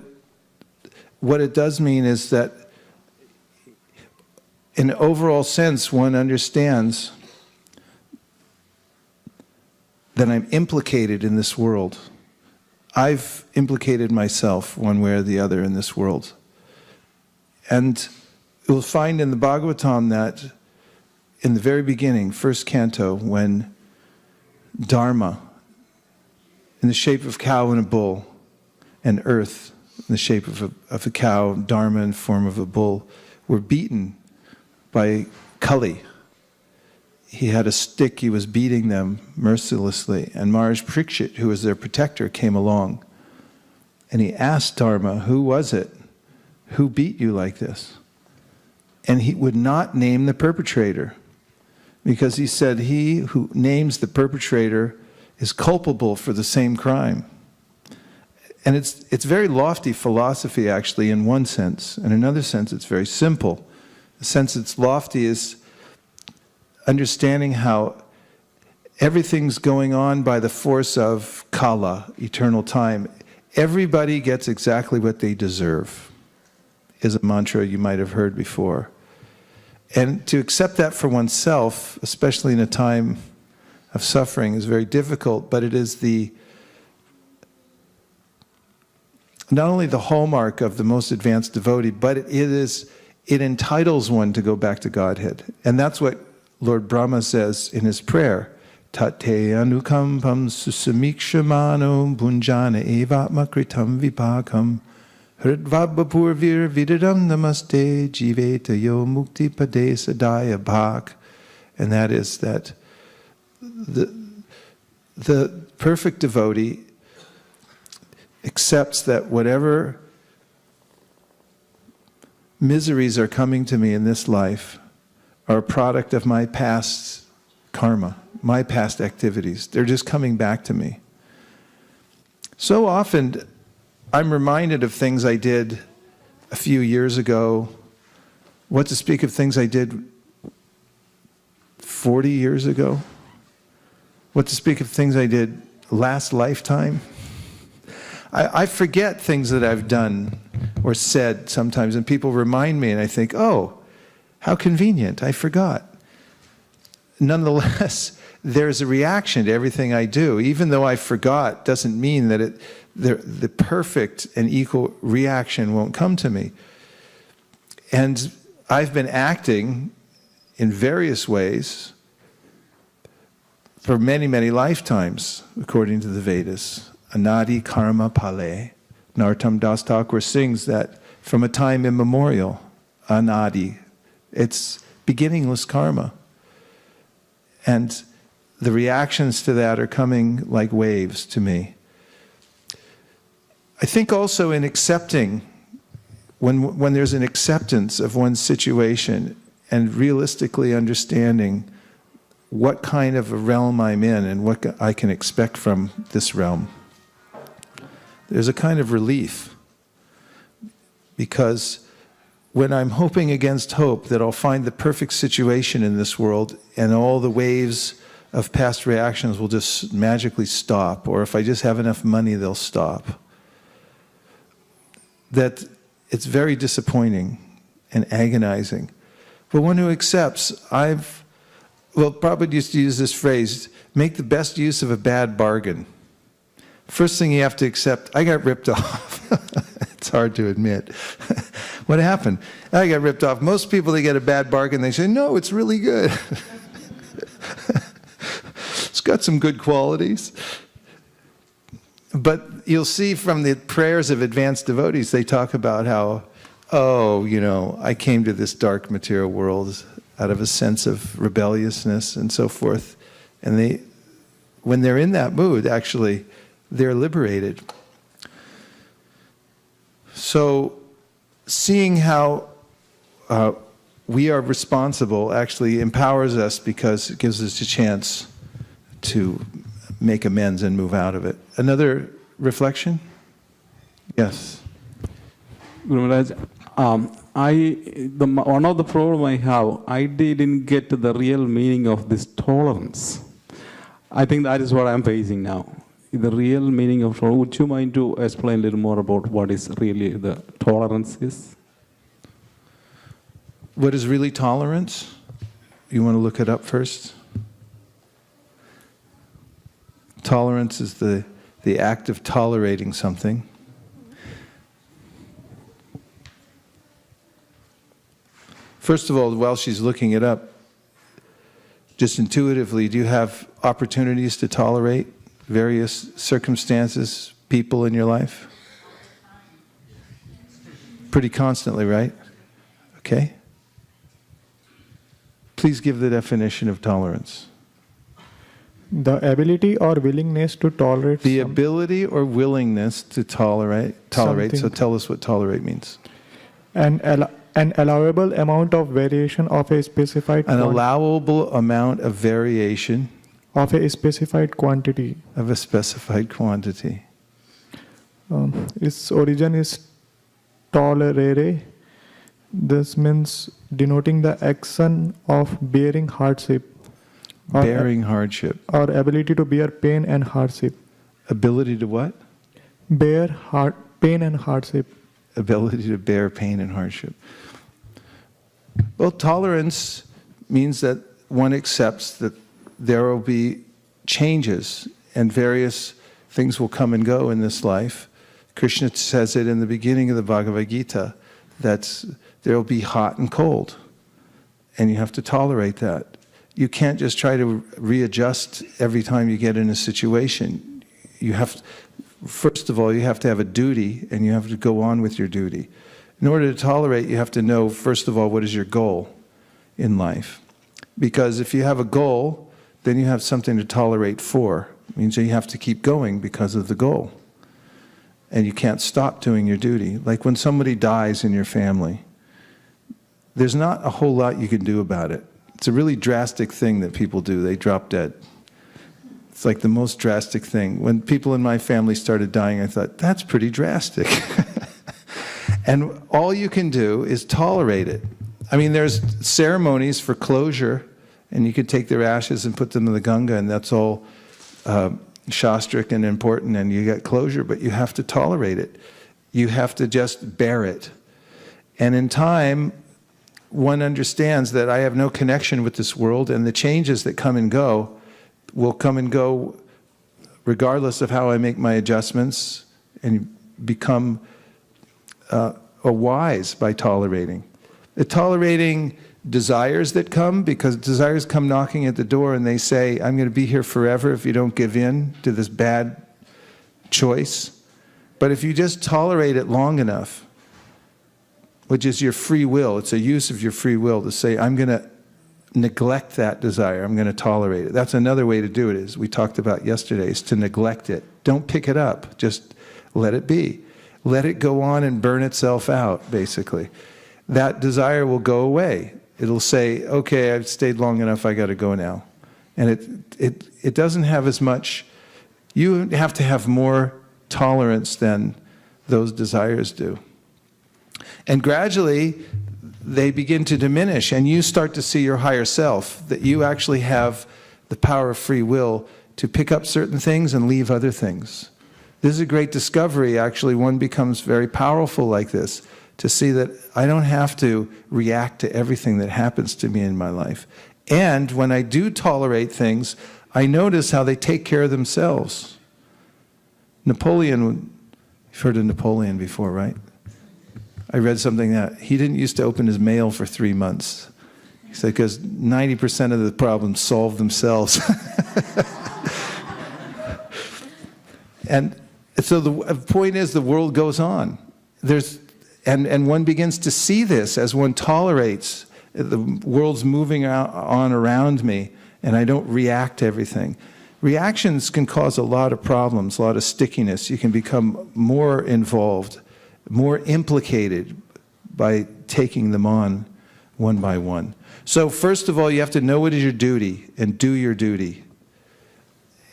what it does mean is that in an overall sense, one understands that I'm implicated in this world. I've implicated myself one way or the other in this world. And you'll find in the Bhagavatam that in the very beginning, First Canto, when Dharma, in the shape of cow and a bull, and earth, in the shape of a cow, Dharma in the form of a bull, were beaten by Kali. He had a stick, he was beating them mercilessly, and Maharaj Parikshit, who was their protector, came along. And he asked Dharma, who was it? Who beat you like this? And he would not name the perpetrator, because he said he who names the perpetrator is culpable for the same crime. And it's very lofty philosophy, actually, in one sense. In another sense, it's very simple. The sense it's lofty is understanding how everything's going on by the force of kala, eternal time. Everybody gets exactly what they deserve, is a mantra you might have heard before. And to accept that for oneself, especially in a time of suffering, is very difficult, but it is not only the hallmark of the most advanced devotee, but it entitles one to go back to Godhead. And that's what Lord Brahma says in his prayer. Tate anukampam susamikshamano bunjana evatma kritam vipakam hridvabhapurvir vididam namaste jiveta yo mukti pade sadaya bhak. And that is that the perfect devotee accepts that whatever miseries are coming to me in this life are a product of my past karma, my past activities. They're just coming back to me. So often, I'm reminded of things I did a few years ago, what to speak of things I did 40 years ago, what to speak of things I did last lifetime. I forget things that I've done or said sometimes, and people remind me, and I think, oh, how convenient, I forgot. Nonetheless, there's a reaction to everything I do. Even though I forgot, doesn't mean that the perfect and equal reaction won't come to me. And I've been acting in various ways for many, many lifetimes, according to the Vedas. Anadi karma pale. Narottam Das Thakur sings that from a time immemorial, anadi. It's beginningless karma. And the reactions to that are coming like waves to me. I think also in accepting, when there's an acceptance of one's situation and realistically understanding what kind of a realm I'm in and what I can expect from this realm, there's a kind of relief. Because when I'm hoping against hope that I'll find the perfect situation in this world and all the waves of past reactions will just magically stop, or if I just have enough money, they'll stop, that it's very disappointing and agonizing. But one who accepts, Prabhupada used to use this phrase, make the best use of a bad bargain. First thing you have to accept, I got ripped off. It's hard to admit. What happened? I got ripped off. Most people, they get a bad bargain, they say, no, it's really good. It's got some good qualities. But you'll see from the prayers of advanced devotees, they talk about how, I came to this dark material world out of a sense of rebelliousness and so forth. And when they're in that mood, actually, they're liberated. So, seeing how we are responsible actually empowers us because it gives us a chance to make amends and move out of it. Another reflection? Yes. Guru Maharaj, one of the problem I have, I didn't get the real meaning of this tolerance. I think that is what I'm facing now. The real meaning of tolerance. Would you mind to explain a little more about what is really the tolerance is? What is really tolerance? You want to look it up first? Tolerance is the act of tolerating something. First of all, while she's looking it up, just intuitively, do you have opportunities to tolerate various circumstances, people in your life? Pretty constantly, right? Okay. Please give the definition of tolerance. The ability or willingness to tolerate. The ability or willingness to tolerate. Something. So tell us what tolerate means. An allowable amount of variation of a specified An allowable amount of variation of a specified quantity. of a specified quantity. its origin is tolerare. This means denoting the action of bearing hardship. Or Bearing hardship. Or ability to bear pain and hardship. Ability to what? Bear pain and hardship. Ability to bear pain and hardship. Well, tolerance means that one accepts that there will be changes and various things will come and go in this life. Krishna says it in the beginning of the Bhagavad Gita, that there will be hot and cold, and you have to tolerate that. You can't just try to readjust every time you get in a situation. You have, first of all, you have to have a duty, and you have to go on with your duty. In order to tolerate, you have to know, first of all, what is your goal in life. Because if you have a goal, then you have something to tolerate for. It means you have to keep going because of the goal. And you can't stop doing your duty. Like when somebody dies in your family, there's not a whole lot you can do about it. It's a really drastic thing that people do. They drop dead. It's like the most drastic thing. When people in my family started dying, I thought, that's pretty drastic. And all you can do is tolerate it. I mean, there's ceremonies for closure, and you could take their ashes and put them in the Ganga, and that's all shastric and important, and you get closure, but you have to tolerate it. You have to just bear it. And in time, one understands that I have no connection with this world, and the changes that come and go will come and go regardless of how I make my adjustments, and become wise by tolerating. Tolerating desires that come, because desires come knocking at the door and they say, I'm going to be here forever if you don't give in to this bad choice. But if you just tolerate it long enough, which is your free will, it's a use of your free will to say, I'm going to neglect that desire, I'm going to tolerate it. That's another way to do it, as we talked about yesterday, is to neglect it. Don't pick it up, just let it be. Let it go on and burn itself out, basically. That desire will go away. It'll say, okay, I've stayed long enough, I got to go now. And it doesn't have as much, you have to have more tolerance than those desires do. And gradually, they begin to diminish, and you start to see your higher self, that you actually have the power of free will to pick up certain things and leave other things. This is a great discovery, actually. One becomes very powerful like this, to see that I don't have to react to everything that happens to me in my life. And when I do tolerate things, I notice how they take care of themselves. Napoleon, you've heard of Napoleon before, right? I read something that he didn't used to open his mail for 3 months. He said, because 90% of the problems solve themselves. And so the point is, the world goes on. And one begins to see this as one tolerates. The world's moving on around me, and I don't react to everything. Reactions can cause a lot of problems, a lot of stickiness. You can become more involved, more implicated by taking them on one by one. So first of all, you have to know what is your duty and do your duty.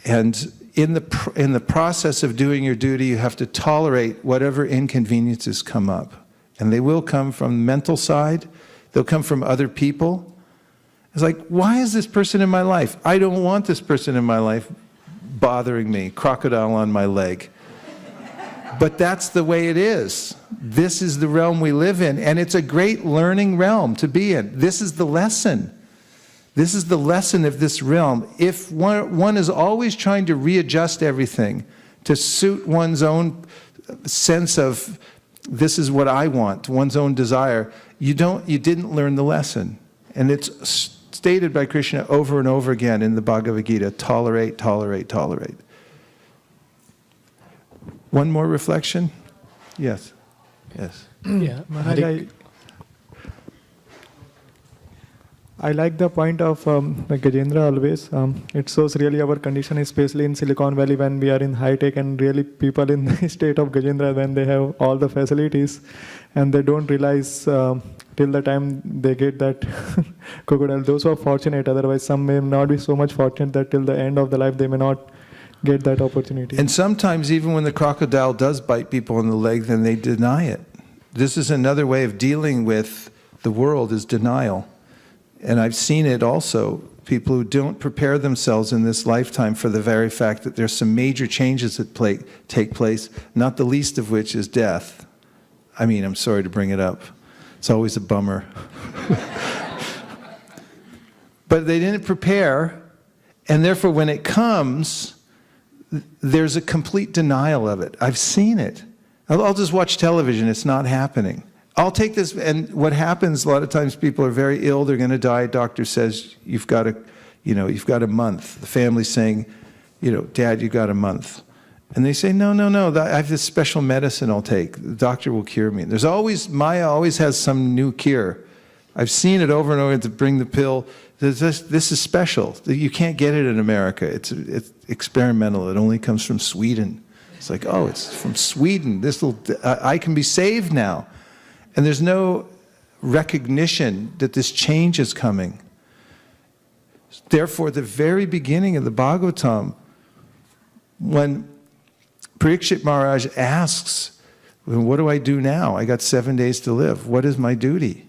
And in the process of doing your duty, you have to tolerate whatever inconveniences come up. And they will come from the mental side. They'll come from other people. It's like, why is this person in my life? I don't want this person in my life bothering me, crocodile on my leg. But that's the way it is. This is the realm we live in, and it's a great learning realm to be in. This is the lesson. This is the lesson of this realm. If one is always trying to readjust everything to suit one's own sense of, this is what I want, one's own desire, you didn't learn the lesson. And it's stated by Krishna over and over again in the Bhagavad Gita, tolerate, tolerate, tolerate. One more reflection? Yes. Yes. Yeah, Maharaj, I like the point of Gajendra always. It shows really our condition, especially in Silicon Valley when we are in high tech, and really people in the state of Gajendra when they have all the facilities and they don't realize till the time they get that crocodile. Those who are fortunate, otherwise some may not be so much fortunate that till the end of the life they may not get that opportunity. And sometimes even when the crocodile does bite people on the leg, then they deny it. This is another way of dealing with the world, is denial. And I've seen it also, people who don't prepare themselves in this lifetime for the very fact that there's some major changes that take place, not the least of which is death. I mean, I'm sorry to bring it up. It's always a bummer. But they didn't prepare, and therefore when it comes, there's a complete denial of it. I've seen it. I'll just watch television, it's not happening. I'll take this, and what happens, a lot of times people are very ill, they're going to die, doctor says, you've got a month. The family's saying, Dad, you've got a month. And they say, no, I have this special medicine I'll take. The doctor will cure me. Maya always has some new cure. I've seen it over and over to bring the pill. This is special. You can't get it in America. It's experimental. It only comes from Sweden. It's like, oh, it's from Sweden. I can be saved now. And there's no recognition that this change is coming. Therefore, the very beginning of the Bhagavatam, when Parikshit Maharaj asks, what do I do now? I got 7 days to live. What is my duty?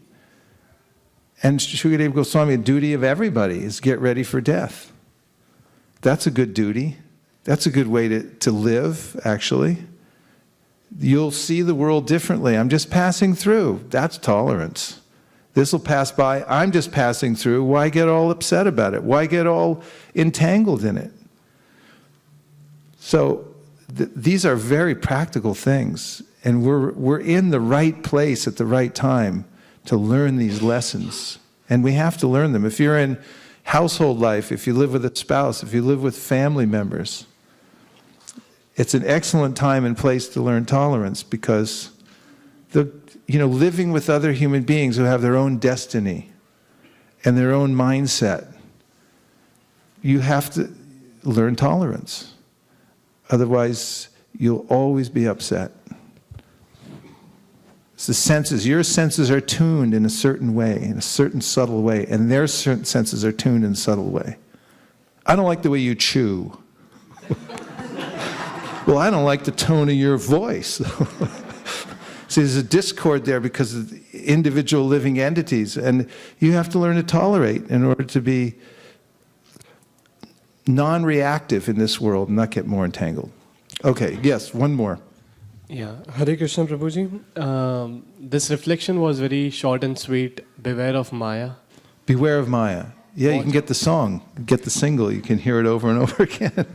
And Shukadeva Goswami, the duty of everybody is get ready for death. That's a good duty. That's a good way to live, actually. You'll see the world differently. I'm just passing through. That's tolerance. This will pass by. I'm just passing through. Why get all upset about it? Why get all entangled in it? So these are very practical things, and we're in the right place at the right time to learn these lessons. And we have to learn them. If you're in household life, if you live with a spouse, if you live with family members, it's an excellent time and place to learn tolerance, because living with other human beings who have their own destiny and their own mindset, you have to learn tolerance. Otherwise, you'll always be upset. It's the senses. Your senses are tuned in a certain way, in a certain subtle way, and their certain senses are tuned in a subtle way. I don't like the way you chew. Well, I don't like the tone of your voice. See, there's a discord there because of individual living entities, and you have to learn to tolerate in order to be non-reactive in this world and not get more entangled. Okay, yes, one more. Yeah, Hare Krishna Prabhuji. This reflection was very short and sweet. Beware of Maya. Beware of Maya. Yeah, you can get the song, get the single, you can hear it over and over again.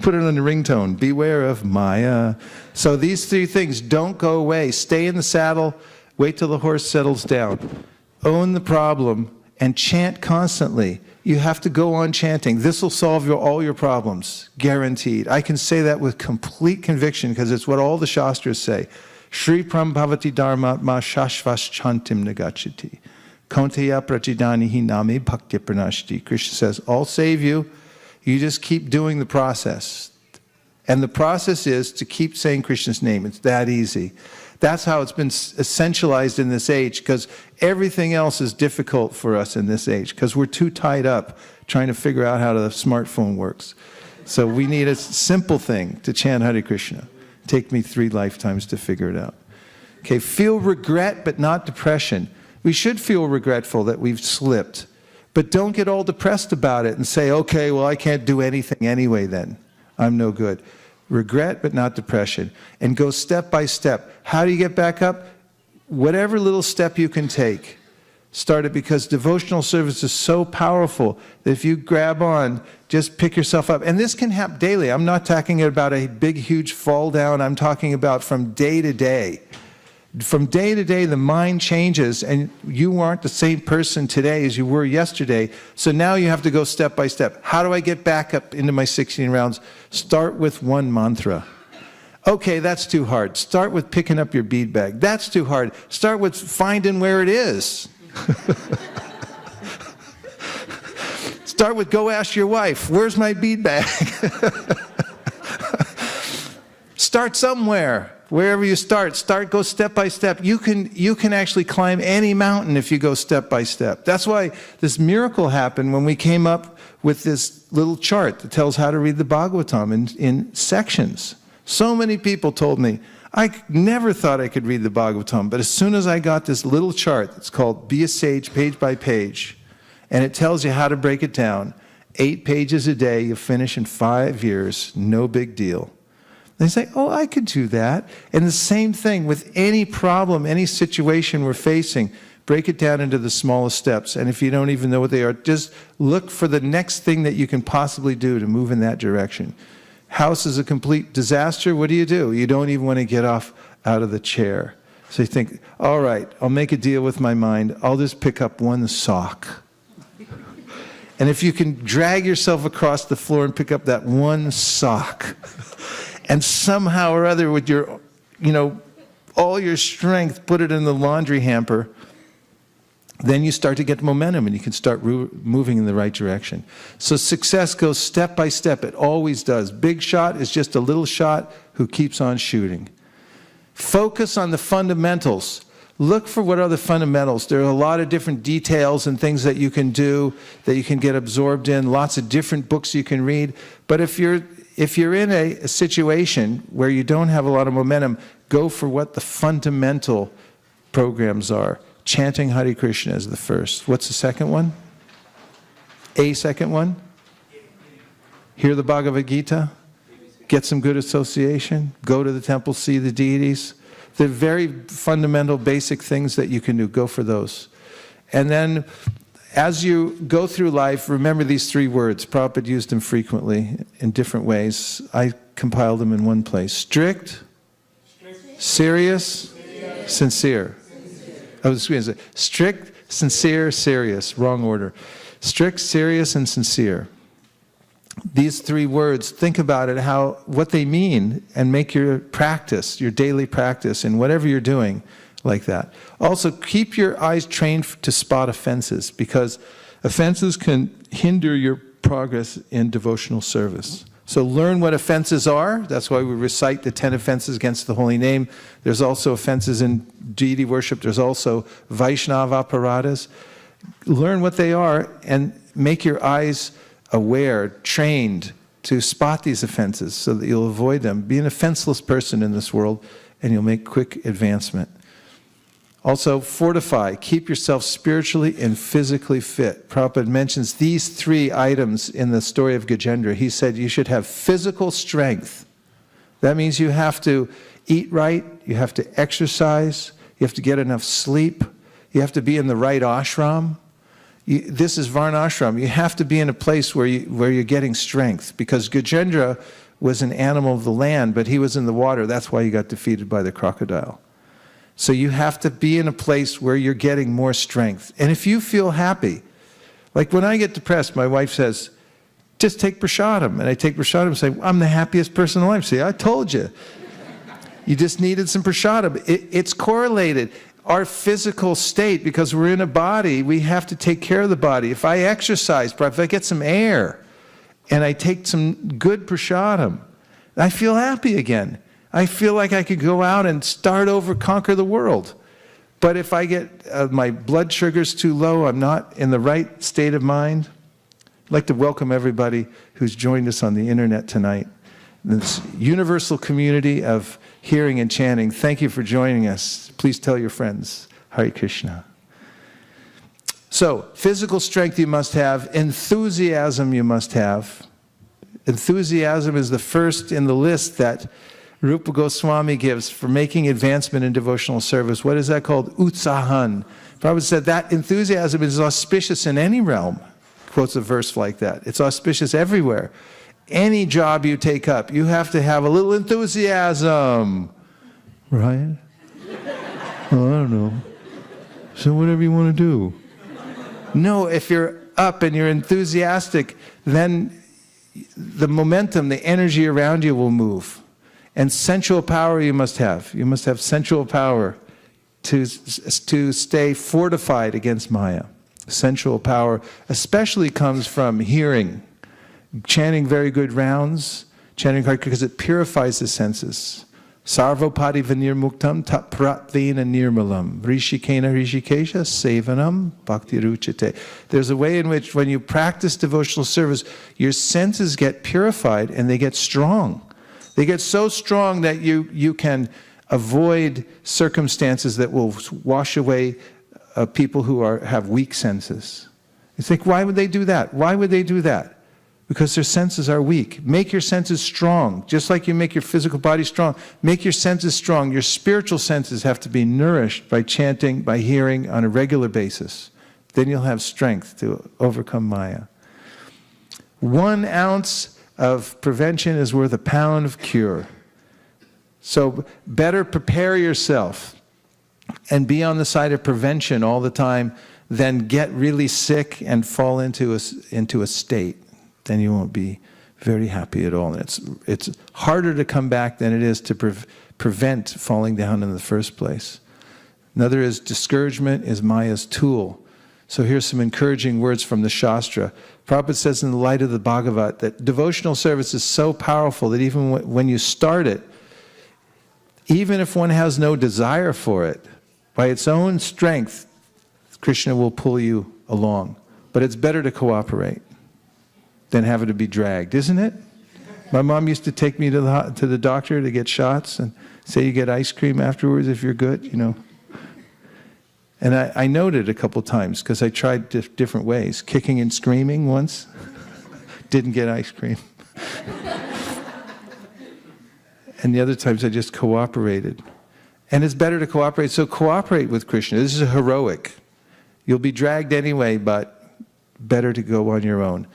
Put it on the ringtone. Beware of Maya. So these three things, don't go away. Stay in the saddle, wait till the horse settles down. Own the problem and chant constantly. You have to go on chanting. This will solve all your problems, guaranteed. I can say that with complete conviction because it's what all the Shastras say. Shri Prambhavati Dharmatma Shashvas Chantim Nagachiti. Konteya Prachidanihi Nami Bhakti Pranashti. Krishna says, I'll save you. You just keep doing the process. And the process is to keep saying Krishna's name. It's that easy. That's how it's been essentialized in this age, because everything else is difficult for us in this age, because we're too tied up trying to figure out how the smartphone works. So we need a simple thing to chant Hare Krishna. Take me 3 lifetimes to figure it out. Okay, feel regret but not depression. We should feel regretful that we've slipped, but don't get all depressed about it and say, okay, well, I can't do anything anyway then. I'm no good. Regret, but not depression. And go step by step. How do you get back up? Whatever little step you can take. Start it, because devotional service is so powerful that if you grab on, just pick yourself up. And this can happen daily. I'm not talking about a big, huge fall down. I'm talking about from day to day. From day to day, the mind changes, and you aren't the same person today as you were yesterday. So now you have to go step by step. How do I get back up into my 16 rounds? Start with one mantra. Okay, that's too hard. Start with picking up your bead bag. That's too hard. Start with finding where it is. Start with go ask your wife, where's my bead bag? Start somewhere. Wherever you start, go step by step. You can actually climb any mountain if you go step by step. That's why this miracle happened when we came up with this little chart that tells how to read the Bhagavatam in sections. So many people told me, I never thought I could read the Bhagavatam, but as soon as I got this little chart, it's called Be a Sage Page by Page, and it tells you how to break it down. 8 pages a day, you'll finish in 5 years, no big deal. They say, oh, I could do that. And the same thing with any problem, any situation we're facing, break it down into the smallest steps. And if you don't even know what they are, just look for the next thing that you can possibly do to move in that direction. House is a complete disaster. What do? You don't even want to get out of the chair. So you think, all right, I'll make a deal with my mind. I'll just pick up one sock. And if you can drag yourself across the floor and pick up that one sock, and somehow or other with your, all your strength, put it in the laundry hamper, then you start to get momentum and you can start moving in the right direction. So success goes step by step. It always does. Big shot is just a little shot who keeps on shooting. Focus on the fundamentals. Look for what are the fundamentals. There are a lot of different details and things that you can do, that you can get absorbed in, lots of different books you can read. But if you're in a situation where you don't have a lot of momentum, go for what the fundamental programs are. Chanting Hare Krishna is the first. What's the second one? A second one? Hear the Bhagavad Gita? Get some good association? Go to the temple, see the deities? The very fundamental, basic things that you can do, go for those. And then, as you go through life, remember these 3 words. Prabhupada used them frequently in different ways. I compiled them in one place. Strict, serious, sincere. Oh, excuse me. Strict, sincere, serious. Wrong order. Strict, serious, and sincere. These 3 words, think about it, what they mean, and make your practice, your daily practice, in whatever you're doing, like that. Also, keep your eyes trained to spot offenses, because offenses can hinder your progress in devotional service. So learn what offenses are. That's why we recite the 10 offenses against the holy name. There's also offenses in deity worship. There's also Vaishnava aparadas. Learn what they are and make your eyes aware, trained to spot these offenses so that you'll avoid them. Be an offenseless person in this world and you'll make quick advancement. Also, fortify. Keep yourself spiritually and physically fit. Prabhupada mentions these 3 items in the story of Gajendra. He said you should have physical strength. That means you have to eat right, you have to exercise, you have to get enough sleep, you have to be in the right ashram. This is Varnashram. You have to be in a place where you're getting strength, because Gajendra was an animal of the land, but he was in the water. That's why he got defeated by the crocodile. So you have to be in a place where you're getting more strength. And if you feel happy, like when I get depressed, my wife says, just take prasadam. And I take prasadam and say, I'm the happiest person alive. See, I told you. You just needed some prasadam. It's correlated. Our physical state, because we're in a body, we have to take care of the body. If I exercise, if I get some air, and I take some good prasadam, I feel happy again. I feel like I could go out and start over, conquer the world. But if I get my blood sugar's too low, I'm not in the right state of mind. I'd like to welcome everybody who's joined us on the internet tonight. This universal community of hearing and chanting. Thank you for joining us. Please tell your friends. Hare Krishna. So, physical strength you must have. Enthusiasm you must have. Enthusiasm is the first in the list that Rupa Goswami gives for making advancement in devotional service. What is that called? Utsahan. Prabhupada said that enthusiasm is auspicious in any realm. Quotes a verse like that. It's auspicious everywhere. Any job you take up, you have to have a little enthusiasm. Right? Oh, I don't know. So whatever you want to do. No, if you're up and you're enthusiastic, then the momentum, the energy around you will move. And sensual power you must have. You must have sensual power to stay fortified against Maya. Sensual power especially comes from hearing, chanting very good rounds, Chanting Hare because it purifies the senses. Sarvopati vinirmuktam tat pratvena nirmalam. Rishikena rishikesha sevanam bhakti ruchate. There's a way in which when you practice devotional service, your senses get purified and they get strong. They get so strong that you can avoid circumstances that will wash away people who have weak senses. You think, why would they do that? Why would they do that? Because their senses are weak. Make your senses strong. Just like you make your physical body strong, make your senses strong. Your spiritual senses have to be nourished by chanting, by hearing on a regular basis. Then you'll have strength to overcome Maya. 1 ounce of prevention is worth a pound of cure. So better prepare yourself and be on the side of prevention all the time than get really sick and fall into a state. Then you won't be very happy at all. And it's harder to come back than it is to prevent falling down in the first place. Another is discouragement is Maya's tool. So here's some encouraging words from the Shastra. Prabhupada says in the light of the Bhagavat that devotional service is so powerful that even when you start it, even if one has no desire for it, by its own strength, Krishna will pull you along. But it's better to cooperate than have it to be dragged, isn't it? My mom used to take me to the doctor to get shots and say you get ice cream afterwards if you're good, you know. And I noted a couple times because I tried different ways. Kicking and screaming once, didn't get ice cream. And the other times I just cooperated. And it's better to cooperate, so cooperate with Krishna. This is heroic. You'll be dragged anyway, but better to go on your own.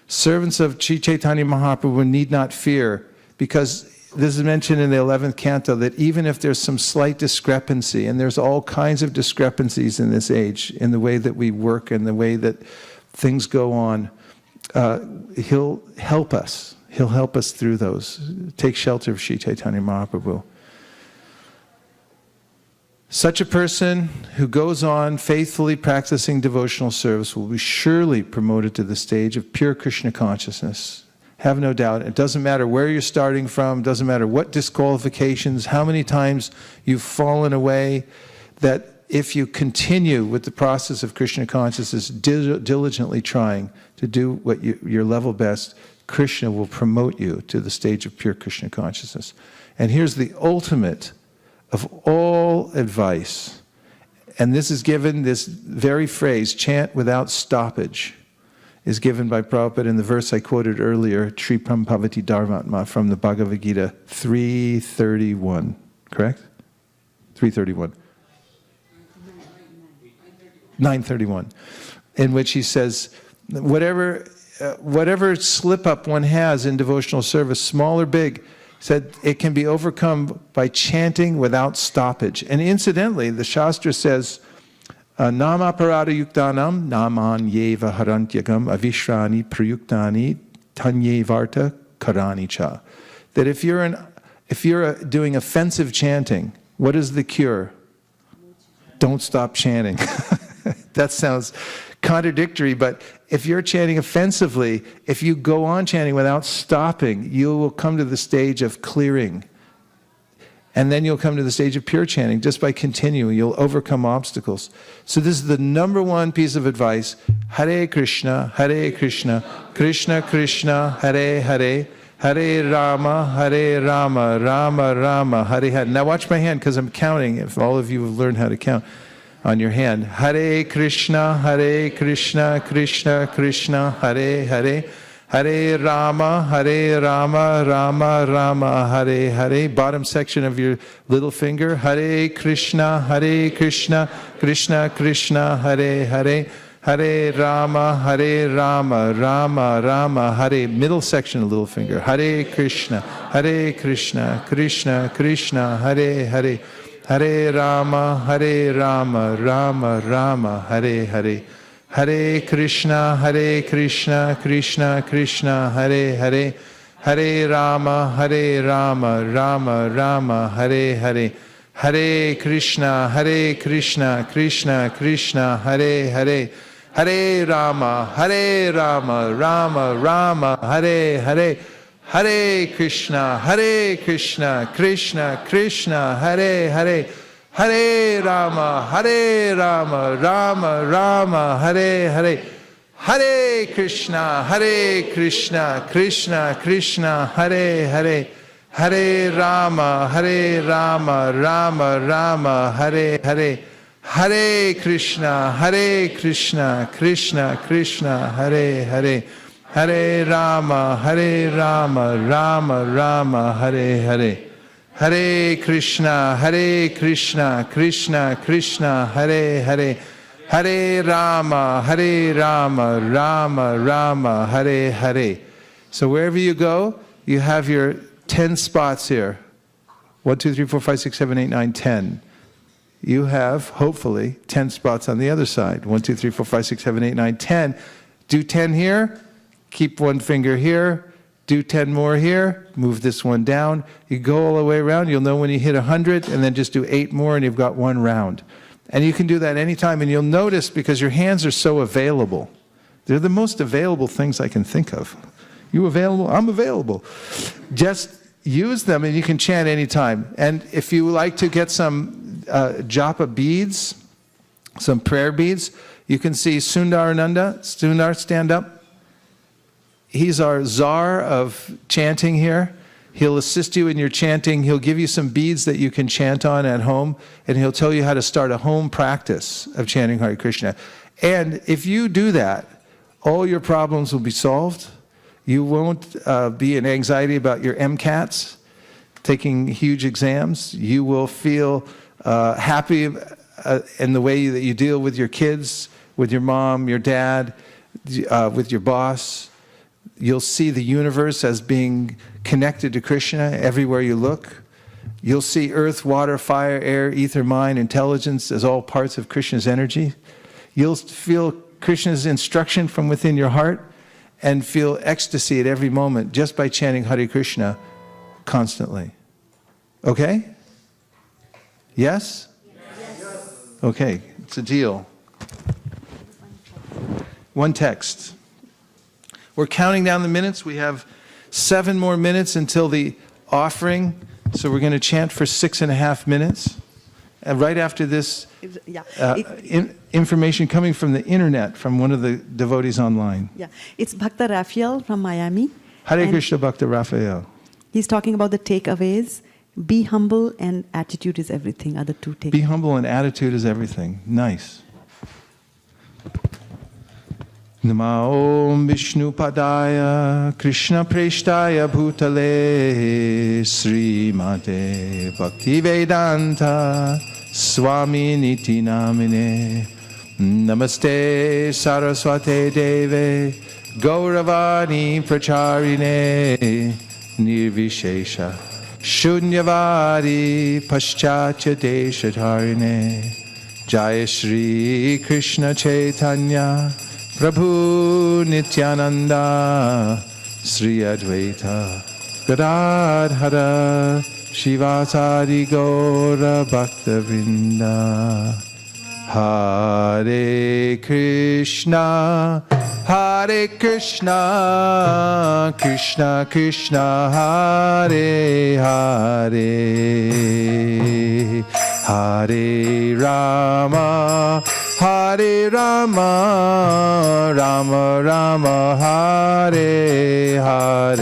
Servants of Sri Chaitanya Mahaprabhu need not fear, because this is mentioned in the 11th Canto that even if there's some slight discrepancy, and there's all kinds of discrepancies in this age, in the way that we work and the way that things go on, He'll help us. He'll help us through those. Take shelter of Sri Chaitanya Mahaprabhu. Such a person who goes on faithfully practicing devotional service will be surely promoted to the stage of pure Krishna consciousness. Have no doubt. It doesn't matter where you're starting from, doesn't matter what disqualifications, how many times you've fallen away, that if you continue with the process of Krishna consciousness, diligently trying to do what your level best, Krishna will promote you to the stage of pure Krishna consciousness. And here's the ultimate of all advice. And this is given, this very phrase, chant without stoppage, is given by Prabhupada in the verse I quoted earlier, Tripam Pavati Dharmatma, from the Bhagavad Gita 3:31. Correct? 3:31. 9:31. In which he says, whatever slip-up one has in devotional service, small or big, said it can be overcome by chanting without stoppage. And incidentally, the Shastra says, Nama parada yuktanam naman yeva harantyagam avishrani prayuktani tanyevarta karani cha. That if you're doing offensive chanting, what is the cure? Don't stop chanting. That sounds contradictory, but if you're chanting offensively, if you go on chanting without stopping, you will come to the stage of clearing. And then you'll come to the stage of pure chanting just by continuing. You'll overcome obstacles. So this is the number one piece of advice. Hare Krishna, Krishna Krishna, Hare Hare, Hare Rama, Rama Rama, Hare Hare. Now watch my hand because I'm counting, if all of you have learned how to count on your hand. Hare Krishna, Krishna Krishna, Hare Hare, Hare Rama, Rama Rama, Hare Hare. Bottom section of your little finger. Hare Krishna, Krishna Krishna, Hare Hare, Hare Rama, Rama Rama, Hare. Middle section of little finger. Hare Krishna, Krishna Krishna, Hare Hare, Hare Rama, Rama Rama, Hare Hare. Hare Krishna, Krishna Krishna, Hare Hare, Hare Rama, Rama Rama, Hare Hare. Hare Krishna, Krishna Krishna, Hare Hare, Hare Rama, Rama Rama, Hare Hare. Hare Krishna, Krishna Krishna, Hare Hare, Hare Rama, Rama Rama, Hare Hare, Hare Krishna, Krishna Krishna, Hare Hare, Hare Rama, Rama Rama, Hare Hare, Hare Krishna, Krishna Krishna, Hare Hare, Hare Rama, Rama Rama, Hare Hare, Hare Krishna, Krishna Krishna, Hare Hare, Hare Rama, Rama Rama, Hare Hare. So wherever you go, you have your 10 spots here. 1, 2, 3, 4, 5, 6, 7, 8, 9, 10. You have, hopefully, 10 spots on the other side. 1, 2, 3, 4, 5, 6, 7, 8, 9, 10. Do 10 here. Keep one finger here. Do 10 more here. Move this one down. You go all the way around. You'll know when you hit 100, and then just do 8 more, and you've got 1 round. And you can do that anytime, and you'll notice because your hands are so available. They're the most available things I can think of. You available? I'm available. Just use them, and you can chant anytime. And if you like to get some japa beads, some prayer beads, you can see Sundar Ananda. Sundar, stand up. He's our czar of chanting here. He'll assist you in your chanting. He'll give you some beads that you can chant on at home, and he'll tell you how to start a home practice of chanting Hare Krishna. And if you do that, all your problems will be solved. You won't be in anxiety about your MCATs, taking huge exams. You will feel happy in the way that you deal with your kids, with your mom, your dad, with your boss. You'll see the universe as being connected to Krishna everywhere you look. You'll see earth, water, fire, air, ether, mind, intelligence as all parts of Krishna's energy. You'll feel Krishna's instruction from within your heart and feel ecstasy at every moment just by chanting Hare Krishna constantly. Okay? Yes? Yes. Okay, it's a deal. One text. We're counting down the minutes. We have 7 more minutes until the offering. So we're going to chant for 6.5 minutes. And right after this, information coming from the internet, from one of the devotees online. Yeah, it's Bhakta Raphael from Miami. Hare Krishna Bhakta Raphael. He's talking about the takeaways. Be humble and attitude is everything, are the 2 takeaways. Be humble and attitude is everything. Nice. Namo Om Vishnu Padaya Krishna Preshtaya Bhutale Srimate Bhaktivedanta Swami Niti Namine Namaste Saraswate Deve Gauravani Pracharine Nirvishesha Shunyavadi Paschatya Deshatarine Jaya Shri Krishna Chaitanya Prabhu Nityananda Sri Advaita Gadadhara Shivasadi Gaura Bhakta Vrinda Hare Krishna Krishna Krishna Hare Hare Hare Rama Rama Rama Hare Hare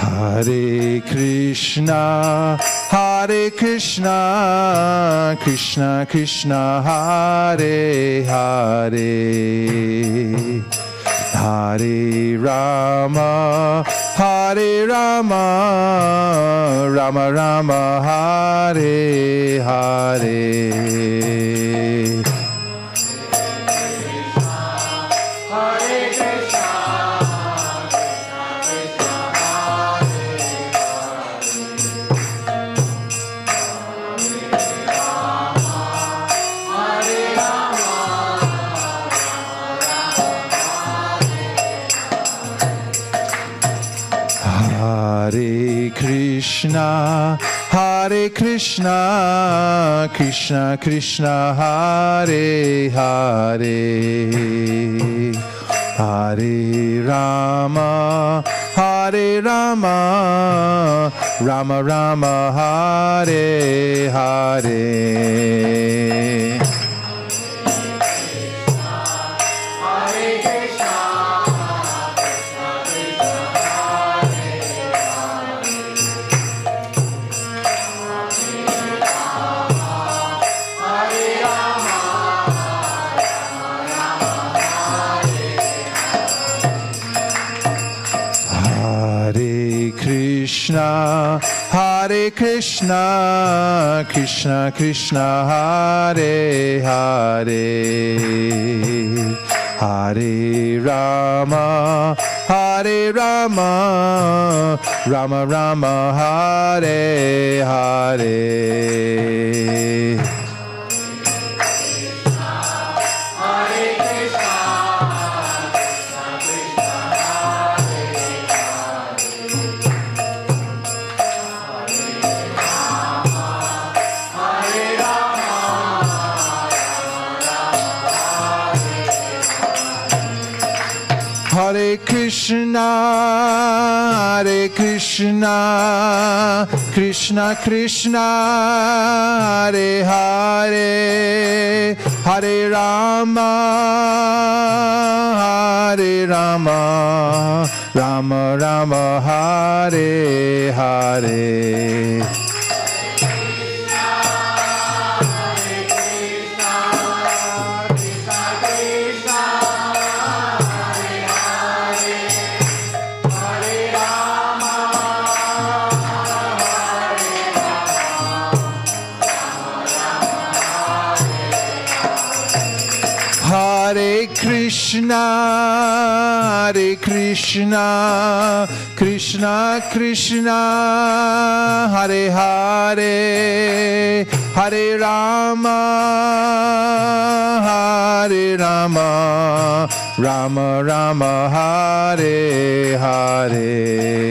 Hare Krishna, Krishna Krishna, Hare Hare, Hare Rama, Rama Rama, Hare Hare. Hare Krishna, Krishna Krishna, Hare Hare, Hare Rama, Rama Rama, Hare Hare. Hare Krishna, Krishna Krishna, Hare Hare, Hare Rama, Rama Rama, Hare Hare. Hare Krishna, Krishna Krishna, Hare Hare, Hare Rama, Rama Rama, Hare Hare. Hare Krishna, Krishna Krishna, Hare Hare, Hare Rama, Rama Rama, Hare Hare.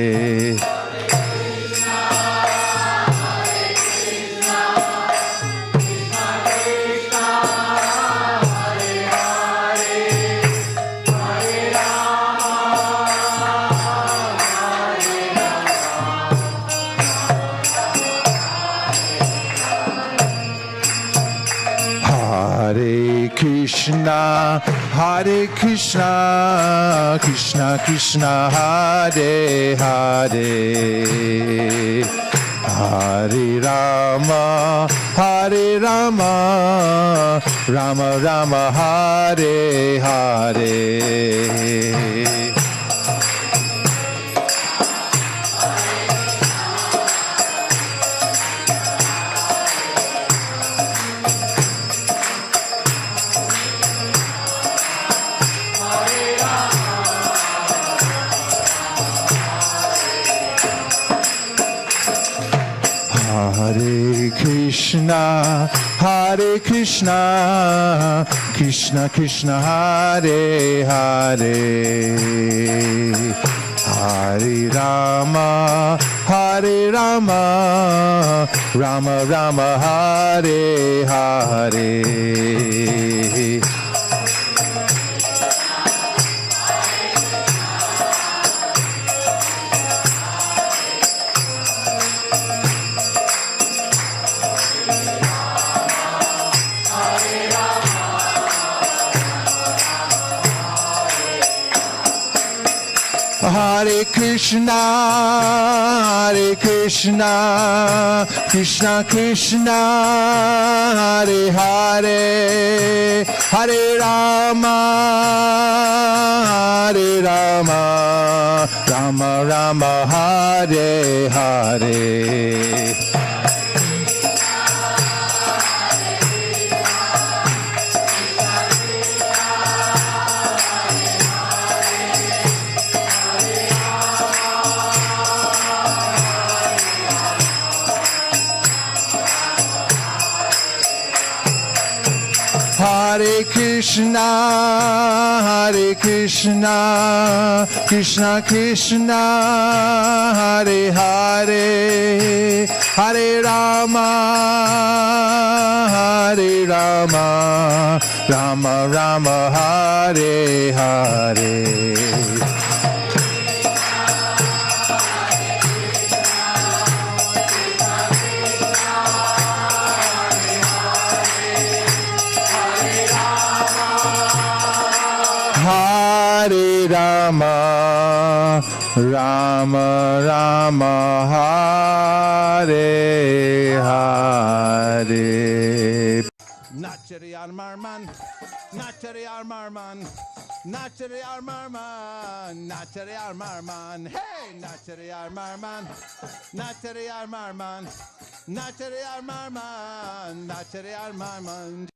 Hare Krishna, Krishna Krishna, Hare Hare, Hare Rama, Rama Rama, Hare Hare. Hare Krishna, Krishna Krishna, Hare Hare, Hare Rama, Rama Rama, Hare Hare. Hare Krishna, Krishna Krishna, Hare Hare, Hare Rama, Rama Rama, Hare Hare. Hare Krishna, Krishna Krishna, Hare Hare, Hare Rama, Rama Rama, Hare Hare. Hare Rama, Rama Rama, Hare Hare. Nachariyar Marman, Nachariyar Marman, Nachariyar Marman, Nachariyar Marman, hey, Nachariyar Marman, Nachariyar Marman, Nachariyar Marman, Nachariyar Marman.